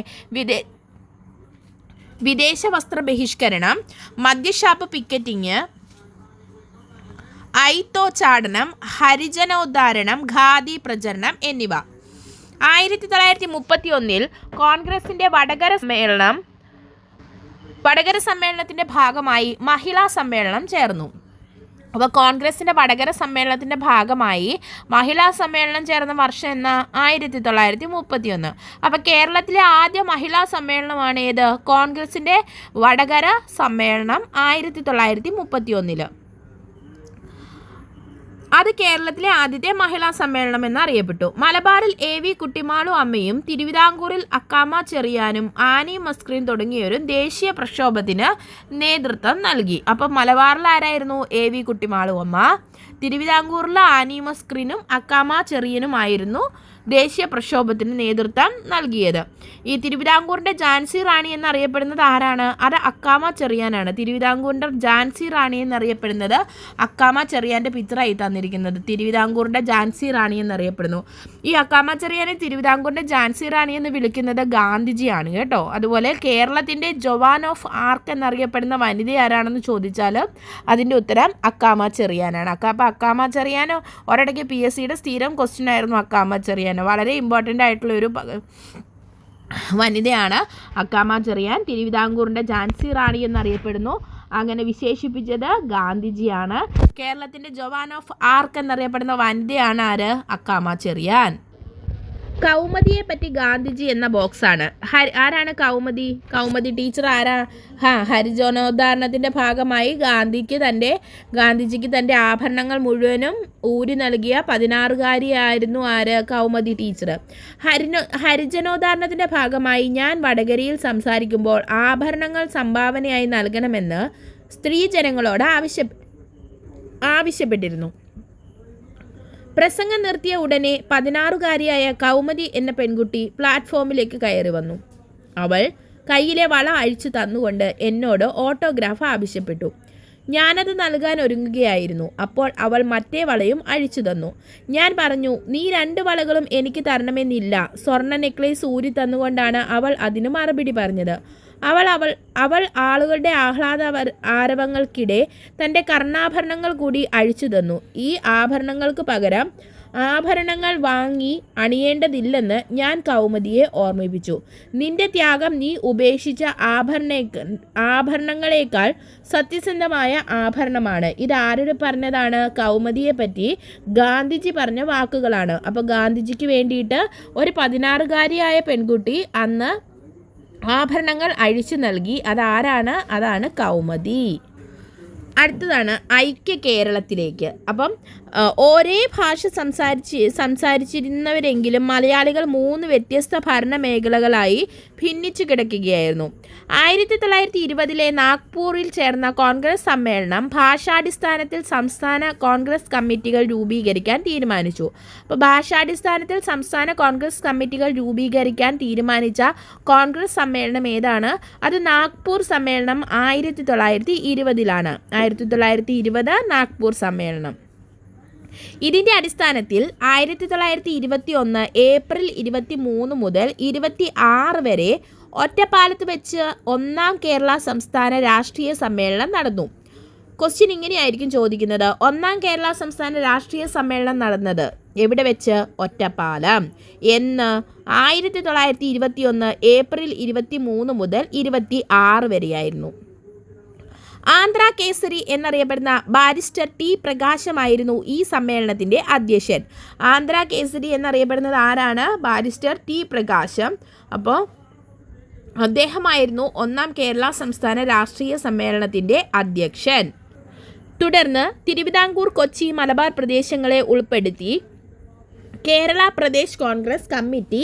വിദേശ വസ്ത്ര ബഹിഷ്കരണം, മദ്യഷാപ്പ് പിക്കറ്റിംഗ്, അയിത്തോച്ചാടനം, ഹരിജനോദ്ധാരണം, ഖാദി പ്രചരണം എന്നിവ. 1931 കോൺഗ്രസിൻ്റെ വടകര സമ്മേളനത്തിൻ്റെ ഭാഗമായി മഹിളാ സമ്മേളനം ചേർന്നു. അപ്പോൾ കോൺഗ്രസിൻ്റെ വടകര സമ്മേളനത്തിൻ്റെ ഭാഗമായി മഹിളാ സമ്മേളനം ചേർന്ന വർഷം എന്ന 1931. അപ്പോൾ കേരളത്തിലെ ആദ്യ മഹിളാ സമ്മേളനമാണ് ഏത്? കോൺഗ്രസിൻ്റെ വടകര സമ്മേളനം 1931. അത് കേരളത്തിലെ ആദ്യത്തെ മഹിളാ സമ്മേളനം എന്നറിയപ്പെട്ടു. മലബാറിൽ AV കുട്ടിമാളു അമ്മയും തിരുവിതാംകൂറിൽ അക്കാമ ചെറിയാനും ആനി മസ്ക്രീൻ തുടങ്ങിയവരും ദേശീയ പ്രക്ഷോഭത്തിന് നേതൃത്വം നൽകി. അപ്പം മലബാറിൽ ആരായിരുന്നു? AV കുട്ടിമാളു അമ്മ. തിരുവിതാംകൂറിൽ ആനി മസ്ക്രീനും അക്കാമ ചെറിയനുമായിരുന്നു ദേശീയ പ്രക്ഷോഭത്തിന് നേതൃത്വം നൽകിയത്. ഈ തിരുവിതാംകൂറിൻ്റെ ഝാൻസി റാണി എന്നറിയപ്പെടുന്നത് ആരാണ്? അത് അക്കാമ ചെറിയാനാണ്. തിരുവിതാംകൂറിൻ്റെ ഝാൻസി റാണി എന്നറിയപ്പെടുന്നത് അക്കാമ ചെറിയാൻ്റെ പിക്ചറായി തന്നിരിക്കുന്നത്. തിരുവിതാംകൂറിൻ്റെ ഝാൻസി റാണി എന്നറിയപ്പെടുന്നു. ഈ അക്കാമ ചെറിയാനെ തിരുവിതാംകൂറിൻ്റെ ഝാൻസി റാണി എന്ന് വിളിക്കുന്നത് ഗാന്ധിജിയാണ് കേട്ടോ. അതുപോലെ കേരളത്തിൻ്റെ ജോവാൻ ഓഫ് ആർക്ക് എന്നറിയപ്പെടുന്ന വനിത ആരാണെന്ന് ചോദിച്ചാൽ അതിൻ്റെ ഉത്തരം അക്കാമ ചെറിയാനാണ്. അപ്പോൾ അക്കാമ ചെറിയാനോ ഒരിടയ്ക്ക് PSCയുടെ സ്ഥിരം ക്വസ്റ്റ്യൻ ആയിരുന്നു അക്കാമ ചെറിയാൻ. വളരെ ഇമ്പോർട്ടൻ്റ് ആയിട്ടുള്ളൊരു വനിതയാണ് അക്കാമ ചെറിയാൻ. തിരുവിതാംകൂറിൻ്റെ ഝാൻസി റാണി എന്നറിയപ്പെടുന്നു. അങ്ങനെ വിശേഷിപ്പിച്ചത് ഗാന്ധിജിയാണ്. കേരളത്തിൻ്റെ ജോവാൻ ഓഫ് ആർക്ക് എന്നറിയപ്പെടുന്ന വനിതയാണ് ആര്? അക്കാമ ചെറിയാൻ. കൗമുദിയെ പറ്റി ഗാന്ധിജി എന്ന ബോക്സാണ്. ആരാണ് കൗമുദി? കൗമുദി ടീച്ചർ ആരാ? ഹരിജനോദ്ധാരണത്തിൻ്റെ ഭാഗമായി ഗാന്ധിജിക്ക് തൻ്റെ ആഭരണങ്ങൾ മുഴുവനും ഊരി നൽകിയ 16-കാരിയായിരുന്നു ആര്? കൗമുദി ടീച്ചർ. ഹരിജനോദ്ധാരണത്തിൻ്റെ ഭാഗമായി ഞാൻ വടകരയിൽ സംസാരിക്കുമ്പോൾ ആഭരണങ്ങൾ സംഭാവനയായി നൽകണമെന്ന് സ്ത്രീജനങ്ങളോട് ആവശ്യപ്പെട്ടിരുന്നു. പ്രസംഗം നിർത്തിയ ഉടനെ 16-കാരിയായ കൗമുദി എന്ന പെൺകുട്ടി പ്ലാറ്റ്ഫോമിലേക്ക് കയറി വന്നു. അവൾ കയ്യിലെ വള അഴിച്ചു തന്നുകൊണ്ട് എന്നോട് ഓട്ടോഗ്രാഫ് ആവശ്യപ്പെട്ടു. ഞാനത് നൽകാൻ ഒരുങ്ങുകയായിരുന്നു. അപ്പോൾ അവൾ മറ്റേ വളയും അഴിച്ചു തന്നു. ഞാൻ പറഞ്ഞു, നീ 2 വളകളും എനിക്ക് തരണമെന്നില്ല. സ്വർണ്ണ നെക്ലേസ് ഊരി തന്നുകൊണ്ടാണ് അവൾ അതിന് മറുപടി പറഞ്ഞത്. അവൾ ആളുകളുടെ ആരവങ്ങൾക്കിടെ തൻ്റെ കർണാഭരണങ്ങൾ കൂടി അഴിച്ചു തന്നു. ഈ ആഭരണങ്ങൾക്ക് പകരം ആഭരണങ്ങൾ വാങ്ങി അണിയേണ്ടതില്ലെന്ന് ഞാൻ കൗമുദിയെ ഓർമ്മിപ്പിച്ചു. നിന്റെ ത്യാഗം നീ ഉപേക്ഷിച്ച ആഭരണങ്ങളെക്കാൾ സത്യസന്ധമായ ആഭരണമാണ്. ഇത് ആരോട് പറഞ്ഞതാണ്? കൗമുദിയെ പറ്റി ഗാന്ധിജി പറഞ്ഞ വാക്കുകളാണ്. അപ്പോൾ ഗാന്ധിജിക്ക് വേണ്ടിയിട്ട് ഒരു 16-കാരിയായ പെൺകുട്ടി അന്ന് ആഭരണങ്ങൾ അഴിച്ചു നൽകി. അതാരാണ്? അതാണ് കൗമുദി. അടുത്തതാണ് ഐക്യ കേരളത്തിലേക്ക്. അപ്പം ഒരേ ഭാഷ സംസാരിച്ചിരുന്നവരെങ്കിലും മലയാളികൾ 3 വ്യത്യസ്ത ഭരണ മേഖലകളായി ഭിന്നിച്ചു കിടക്കുകയായിരുന്നു. 1920 നാഗ്പൂരിൽ ചേർന്ന കോൺഗ്രസ് സമ്മേളനം ഭാഷാടിസ്ഥാനത്തിൽ സംസ്ഥാന കോൺഗ്രസ് കമ്മിറ്റികൾ രൂപീകരിക്കാൻ തീരുമാനിച്ചു. അപ്പോൾ ഭാഷാടിസ്ഥാനത്തിൽ സംസ്ഥാന കോൺഗ്രസ് കമ്മിറ്റികൾ രൂപീകരിക്കാൻ തീരുമാനിച്ച കോൺഗ്രസ് സമ്മേളനം ഏതാണ്? അത് നാഗ്പൂർ സമ്മേളനം 1920 1920 നാഗ്പൂർ സമ്മേളനം. ഇതിൻ്റെ അടിസ്ഥാനത്തിൽ 1921 ഏപ്രിൽ 23 മുതൽ 26 വരെ ഒറ്റപ്പാലത്ത് വെച്ച് 1-ാം കേരള സംസ്ഥാന രാഷ്ട്രീയ സമ്മേളനം നടന്നു. ക്വസ്റ്റ്യൻ ഇങ്ങനെയായിരിക്കും ചോദിക്കുന്നത്. 1-ാം കേരള സംസ്ഥാന രാഷ്ട്രീയ സമ്മേളനം നടന്നത് എവിടെ വെച്ച്? ഒറ്റപ്പാലം. എന്ന്? 1921 ഏപ്രിൽ 23 മുതൽ 26 വരെയായിരുന്നു. ആന്ധ്ര കേസരി എന്നറിയപ്പെടുന്ന ബാരിസ്റ്റർ ടി പ്രകാശമായിരുന്നു ഈ സമ്മേളനത്തിൻ്റെ അധ്യക്ഷൻ. ആന്ധ്ര കേസരി എന്നറിയപ്പെടുന്നത് ആരാണ്? ബാരിസ്റ്റർ ടി പ്രകാശം. അപ്പോൾ അദ്ദേഹമായിരുന്നു 1-ാം കേരള സംസ്ഥാന രാഷ്ട്രീയ സമ്മേളനത്തിൻ്റെ അധ്യക്ഷൻ. തുടർന്ന് തിരുവിതാംകൂർ, കൊച്ചി, മലബാർ പ്രദേശങ്ങളെ ഉൾപ്പെടുത്തി കേരള പ്രദേശ് കോൺഗ്രസ് കമ്മിറ്റി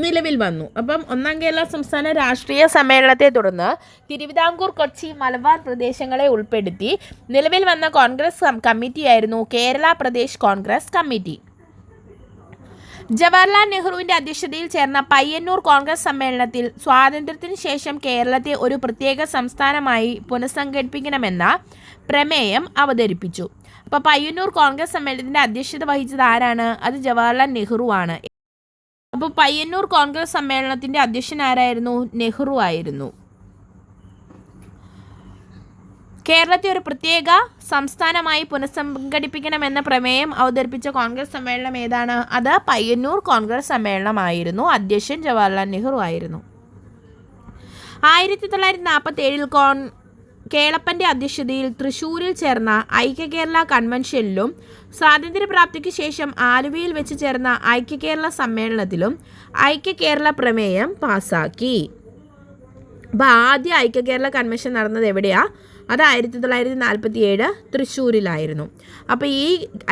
നിലവിൽ വന്നു. അപ്പം 1-ാം കേരള സംസ്ഥാന രാഷ്ട്രീയ സമ്മേളനത്തെ തുടർന്ന് തിരുവിതാംകൂർ, കൊച്ചി, മലബാർ പ്രദേശങ്ങളെ ഉൾപ്പെടുത്തി നിലവിൽ വന്ന കോൺഗ്രസ് കമ്മിറ്റിയായിരുന്നു കേരള പ്രദേശ് കോൺഗ്രസ് കമ്മിറ്റി. ജവഹർലാൽ നെഹ്റുവിൻ്റെ അധ്യക്ഷതയിൽ ചേർന്ന പയ്യന്നൂർ കോൺഗ്രസ് സമ്മേളനത്തിൽ സ്വാതന്ത്ര്യത്തിന് ശേഷം കേരളത്തെ ഒരു പ്രത്യേക സംസ്ഥാനമായി പുനഃസംഘടിപ്പിക്കണമെന്ന പ്രമേയം അവതരിപ്പിച്ചു. അപ്പോൾ പയ്യന്നൂർ കോൺഗ്രസ് സമ്മേളനത്തിൻ്റെ അധ്യക്ഷത വഹിച്ചത് ആരാണ്? അത് ജവഹർലാൽ നെഹ്റു ആണ്. അപ്പോൾ പയ്യന്നൂർ കോൺഗ്രസ് സമ്മേളനത്തിൻ്റെ അധ്യക്ഷൻ ആരായിരുന്നു? നെഹ്റു ആയിരുന്നു. കേരളത്തെ ഒരു പ്രത്യേക സംസ്ഥാനമായി പുനഃസംഘടിപ്പിക്കണമെന്ന പ്രമേയം അവതരിപ്പിച്ച കോൺഗ്രസ് സമ്മേളനം ഏതാണ്? അത് പയ്യന്നൂർ കോൺഗ്രസ് സമ്മേളനമായിരുന്നു. അധ്യക്ഷൻ ജവഹർലാൽ നെഹ്റു ആയിരുന്നു. 1947 കേളപ്പൻ്റെ അധ്യക്ഷതയിൽ തൃശ്ശൂരിൽ ചേർന്ന ഐക്യ കേരള കൺവെൻഷനിലും സ്വാതന്ത്ര്യപ്രാപ്തിക്ക് ശേഷം ആലുവയിൽ വെച്ച് ചേർന്ന ഐക്യ കേരള സമ്മേളനത്തിലും ഐക്യ കേരള പ്രമേയം പാസാക്കി. അപ്പോൾ ആദ്യ ഐക്യ കേരള കൺവെൻഷൻ നടന്നത് എവിടെയാണ്? അത് 1947 തൃശ്ശൂരിലായിരുന്നു. അപ്പോൾ ഈ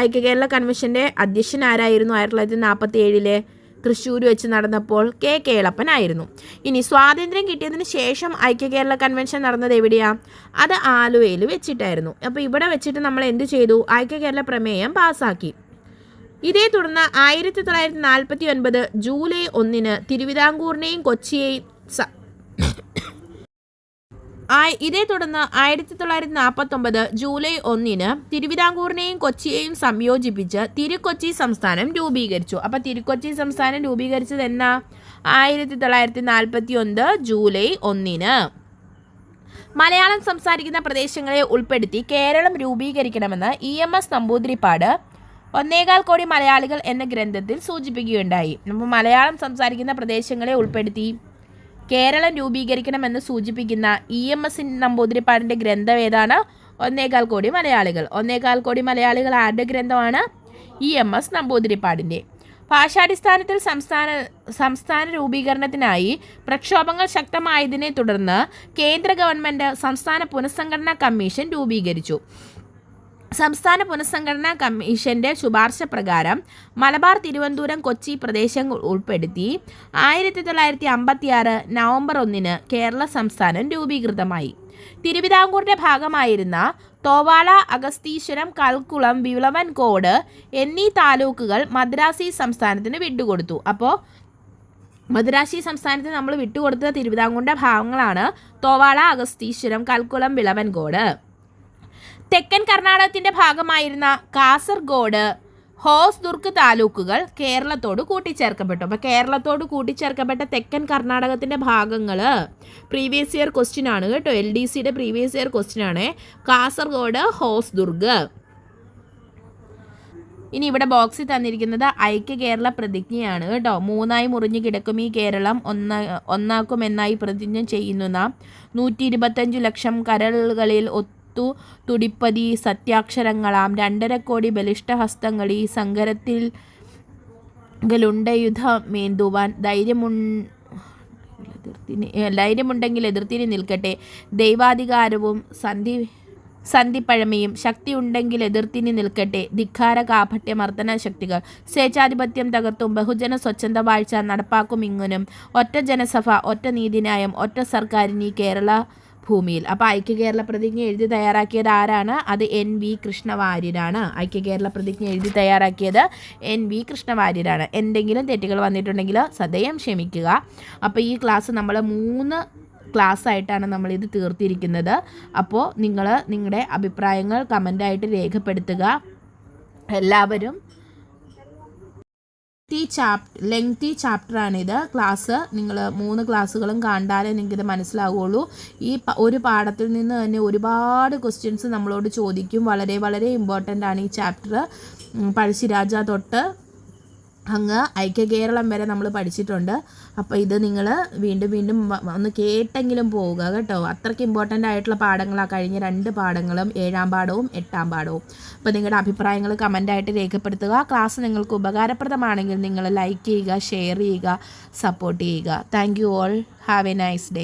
ഐക്യ കേരള കൺവെൻഷൻ്റെ അധ്യക്ഷൻ ആരായിരുന്നു? 1947 തൃശ്ശൂർ വെച്ച് നടന്നപ്പോൾ കെ കേളപ്പനായിരുന്നു. ഇനി സ്വാതന്ത്ര്യം കിട്ടിയതിന് ശേഷം ഐക്യ കേരള കൺവെൻഷൻ നടന്നത് എവിടെയാണ്? അത് ആലുവയിൽ വെച്ചിട്ടായിരുന്നു. അപ്പോൾ ഇവിടെ വെച്ചിട്ട് നമ്മൾ എന്ത് ചെയ്തു? ഐക്യ കേരള പ്രമേയം പാസ്സാക്കി. ഇതേ തുടർന്ന് 1949 ജൂലൈ 1 തിരുവിതാംകൂറിനെയും കൊച്ചിയെയും ഇതേ തുടർന്ന് 1949 ജൂലൈ 1 തിരുവിതാംകൂറിനെയും കൊച്ചിയെയും സംയോജിപ്പിച്ച് തിരുക്കൊച്ചി സംസ്ഥാനം രൂപീകരിച്ചു. അപ്പോൾ തിരുക്കൊച്ചി സംസ്ഥാനം രൂപീകരിച്ചത് എന്നാ? 1949 ജൂലൈ 1. മലയാളം സംസാരിക്കുന്ന പ്രദേശങ്ങളെ ഉൾപ്പെടുത്തി കേരളം രൂപീകരിക്കണമെന്ന് EMS നമ്പൂതിരിപ്പാട് 1.25 കോടി മലയാളികൾ എന്ന ഗ്രന്ഥത്തിൽ സൂചിപ്പിക്കുകയുണ്ടായി. അപ്പോൾ മലയാളം സംസാരിക്കുന്ന പ്രദേശങ്ങളെ ഉൾപ്പെടുത്തി കേരളം രൂപീകരിക്കണമെന്ന് സൂചിപ്പിക്കുന്ന EMS നമ്പൂതിരിപ്പാടിൻ്റെ ഗ്രന്ഥം ഏതാണ്? 1.25 കോടി മലയാളികൾ. 1.25 കോടി മലയാളികൾ ആരുടെ ഗ്രന്ഥമാണ്? EMS നമ്പൂതിരിപ്പാടിൻ്റെ. ഭാഷാടിസ്ഥാനത്തിൽ സംസ്ഥാന രൂപീകരണത്തിനായി പ്രക്ഷോഭങ്ങൾ ശക്തമായതിനെ തുടർന്ന് കേന്ദ്ര ഗവൺമെൻറ് സംസ്ഥാന പുനഃസംഘടനാ കമ്മീഷൻ രൂപീകരിച്ചു. സംസ്ഥാന പുനഃസംഘടനാ കമ്മീഷൻ്റെ ശുപാർശ പ്രകാരം മലബാർ, തിരുവനന്തപുരം, കൊച്ചി പ്രദേശങ്ങൾ ഉൾപ്പെടുത്തി 1956 നവംബർ 1 കേരള സംസ്ഥാനം രൂപീകൃതമായി. തിരുവിതാംകൂറിൻ്റെ ഭാഗമായിരുന്ന തോവാള, അഗസ്തീശ്വരം, കൽക്കുളം, വിളവൻകോട് എന്നീ താലൂക്കുകൾ മദ്രാസി സംസ്ഥാനത്തിന് വിട്ടുകൊടുത്തു. അപ്പോൾ മദ്രാസി സംസ്ഥാനത്തിന് നമ്മൾ വിട്ടുകൊടുത്ത തിരുവിതാംകൂറിൻ്റെ ഭാഗങ്ങളാണ് തോവാള, അഗസ്തീശ്വരം, കൽക്കുളം, വിളവൻകോട്. തെക്കൻ കർണാടകത്തിൻ്റെ ഭാഗമായിരുന്ന കാസർഗോഡ്, ഹോസ്ദുർഗ് താലൂക്കുകൾ കേരളത്തോട് കൂട്ടിച്ചേർക്കപ്പെട്ടു. അപ്പോൾ കേരളത്തോട് കൂട്ടിച്ചേർക്കപ്പെട്ട തെക്കൻ കർണാടകത്തിൻ്റെ ഭാഗങ്ങൾ പ്രീവിയസ് ഇയർ ക്വസ്റ്റ്യൻ ആണ് കേട്ടോ. LDCയുടെ പ്രീവിയസ് ഇയർ ക്വസ്റ്റ്യൻ ആണ്. കാസർഗോഡ്, ഹോസ്ദുർഗ്. ഇനി ഇവിടെ ബോക്സിൽ തന്നിരിക്കുന്നത് ഐക്യ കേരള പ്രതിജ്ഞയാണ് കേട്ടോ. 3 മുറിഞ്ഞു കിടക്കും ഈ കേരളം ഒന്നാക്കുമെന്നായി പ്രതിജ്ഞ ചെയ്യുന്നു നാം. 125 ലക്ഷം കരളുകളിൽ തുടിപ്പതി സത്യാക്ഷരങ്ങളാം 2.5 കോടി ബലിഷ്ഠഹസ്തങ്ങളി സങ്കരത്തിൽ യുദ്ധമേന്തുവാൻ ധൈര്യമുണ്ടെങ്കിൽ എതിർത്തിന് നിൽക്കട്ടെ. ദൈവാധികാരവും സന്ധിപ്പഴമയും ശക്തിയുണ്ടെങ്കിൽ എതിർത്തിന് നിൽക്കട്ടെ. ധിക്കാര കാപട്യ മർദ്ദന ശക്തികൾ സ്വേച്ഛാധിപത്യം തകർത്തും ബഹുജന സ്വച്ഛന്ത വാഴ്ച നടപ്പാക്കും ഇങ്ങനും ഒറ്റ ജനസഭ ഒറ്റ നീതിന്യായം ഒറ്റ സർക്കാരിന് ഈ കേരള ഭൂമിയിൽ. അപ്പോൾ ഐക്യ കേരള പ്രതിജ്ഞ എഴുതി തയ്യാറാക്കിയത് ആരാണ്? അത് NV കൃഷ്ണവാര്യരാണ്. ഐക്യ കേരള പ്രതിജ്ഞ എഴുതി തയ്യാറാക്കിയത് NV കൃഷ്ണവാര്യരാണ്. എന്തെങ്കിലും തെറ്റുകൾ വന്നിട്ടുണ്ടെങ്കിൽ സദയം ക്ഷമിക്കുക. അപ്പോൾ ഈ ക്ലാസ് നമ്മൾ 3 ക്ലാസ് ആയിട്ടാണ് നമ്മളിത് തീർത്തിരിക്കുന്നത്. അപ്പോൾ നിങ്ങൾ നിങ്ങളുടെ അഭിപ്രായങ്ങൾ കമൻ്റായിട്ട് രേഖപ്പെടുത്തുക. എല്ലാവരും ലെങ്തി ചാപ്റ്ററാണിത്. ക്ലാസ് നിങ്ങൾ 3 ക്ലാസ്സുകളും കണ്ടാലേ നിങ്ങൾക്കിത് മനസ്സിലാവുകയുള്ളൂ. ഈ ഒരു പാഠത്തിൽ നിന്ന് തന്നെ ഒരുപാട് ക്വസ്റ്റ്യൻസ് നമ്മളോട് ചോദിക്കും. വളരെ വളരെ ഇമ്പോർട്ടൻ്റ് ആണ് ഈ ചാപ്റ്റർ. പഴശ്ശിരാജ തൊട്ട് അങ്ങ് ഐക്യ കേരളം വരെ നമ്മൾ പഠിച്ചിട്ടുണ്ട്. അപ്പോൾ ഇത് നിങ്ങൾ വീണ്ടും ഒന്ന് കേട്ടെങ്കിലും പോവുക കേട്ടോ. അത്രയ്ക്ക് ഇമ്പോർട്ടൻ്റ് ആയിട്ടുള്ള പാഠങ്ങളാണ് കഴിഞ്ഞ 2 പാഠങ്ങളും, 7-ാം പാഠവും 8-ാം പാഠവും. അപ്പോൾ നിങ്ങളുടെ അഭിപ്രായങ്ങൾ കമൻ്റായിട്ട് രേഖപ്പെടുത്തുക. ക്ലാസ് നിങ്ങൾക്ക് ഉപകാരപ്രദമാണെങ്കിൽ നിങ്ങൾ ലൈക്ക് ചെയ്യുക, ഷെയർ ചെയ്യുക, സപ്പോർട്ട് ചെയ്യുക. Thank you all. Have A nice day.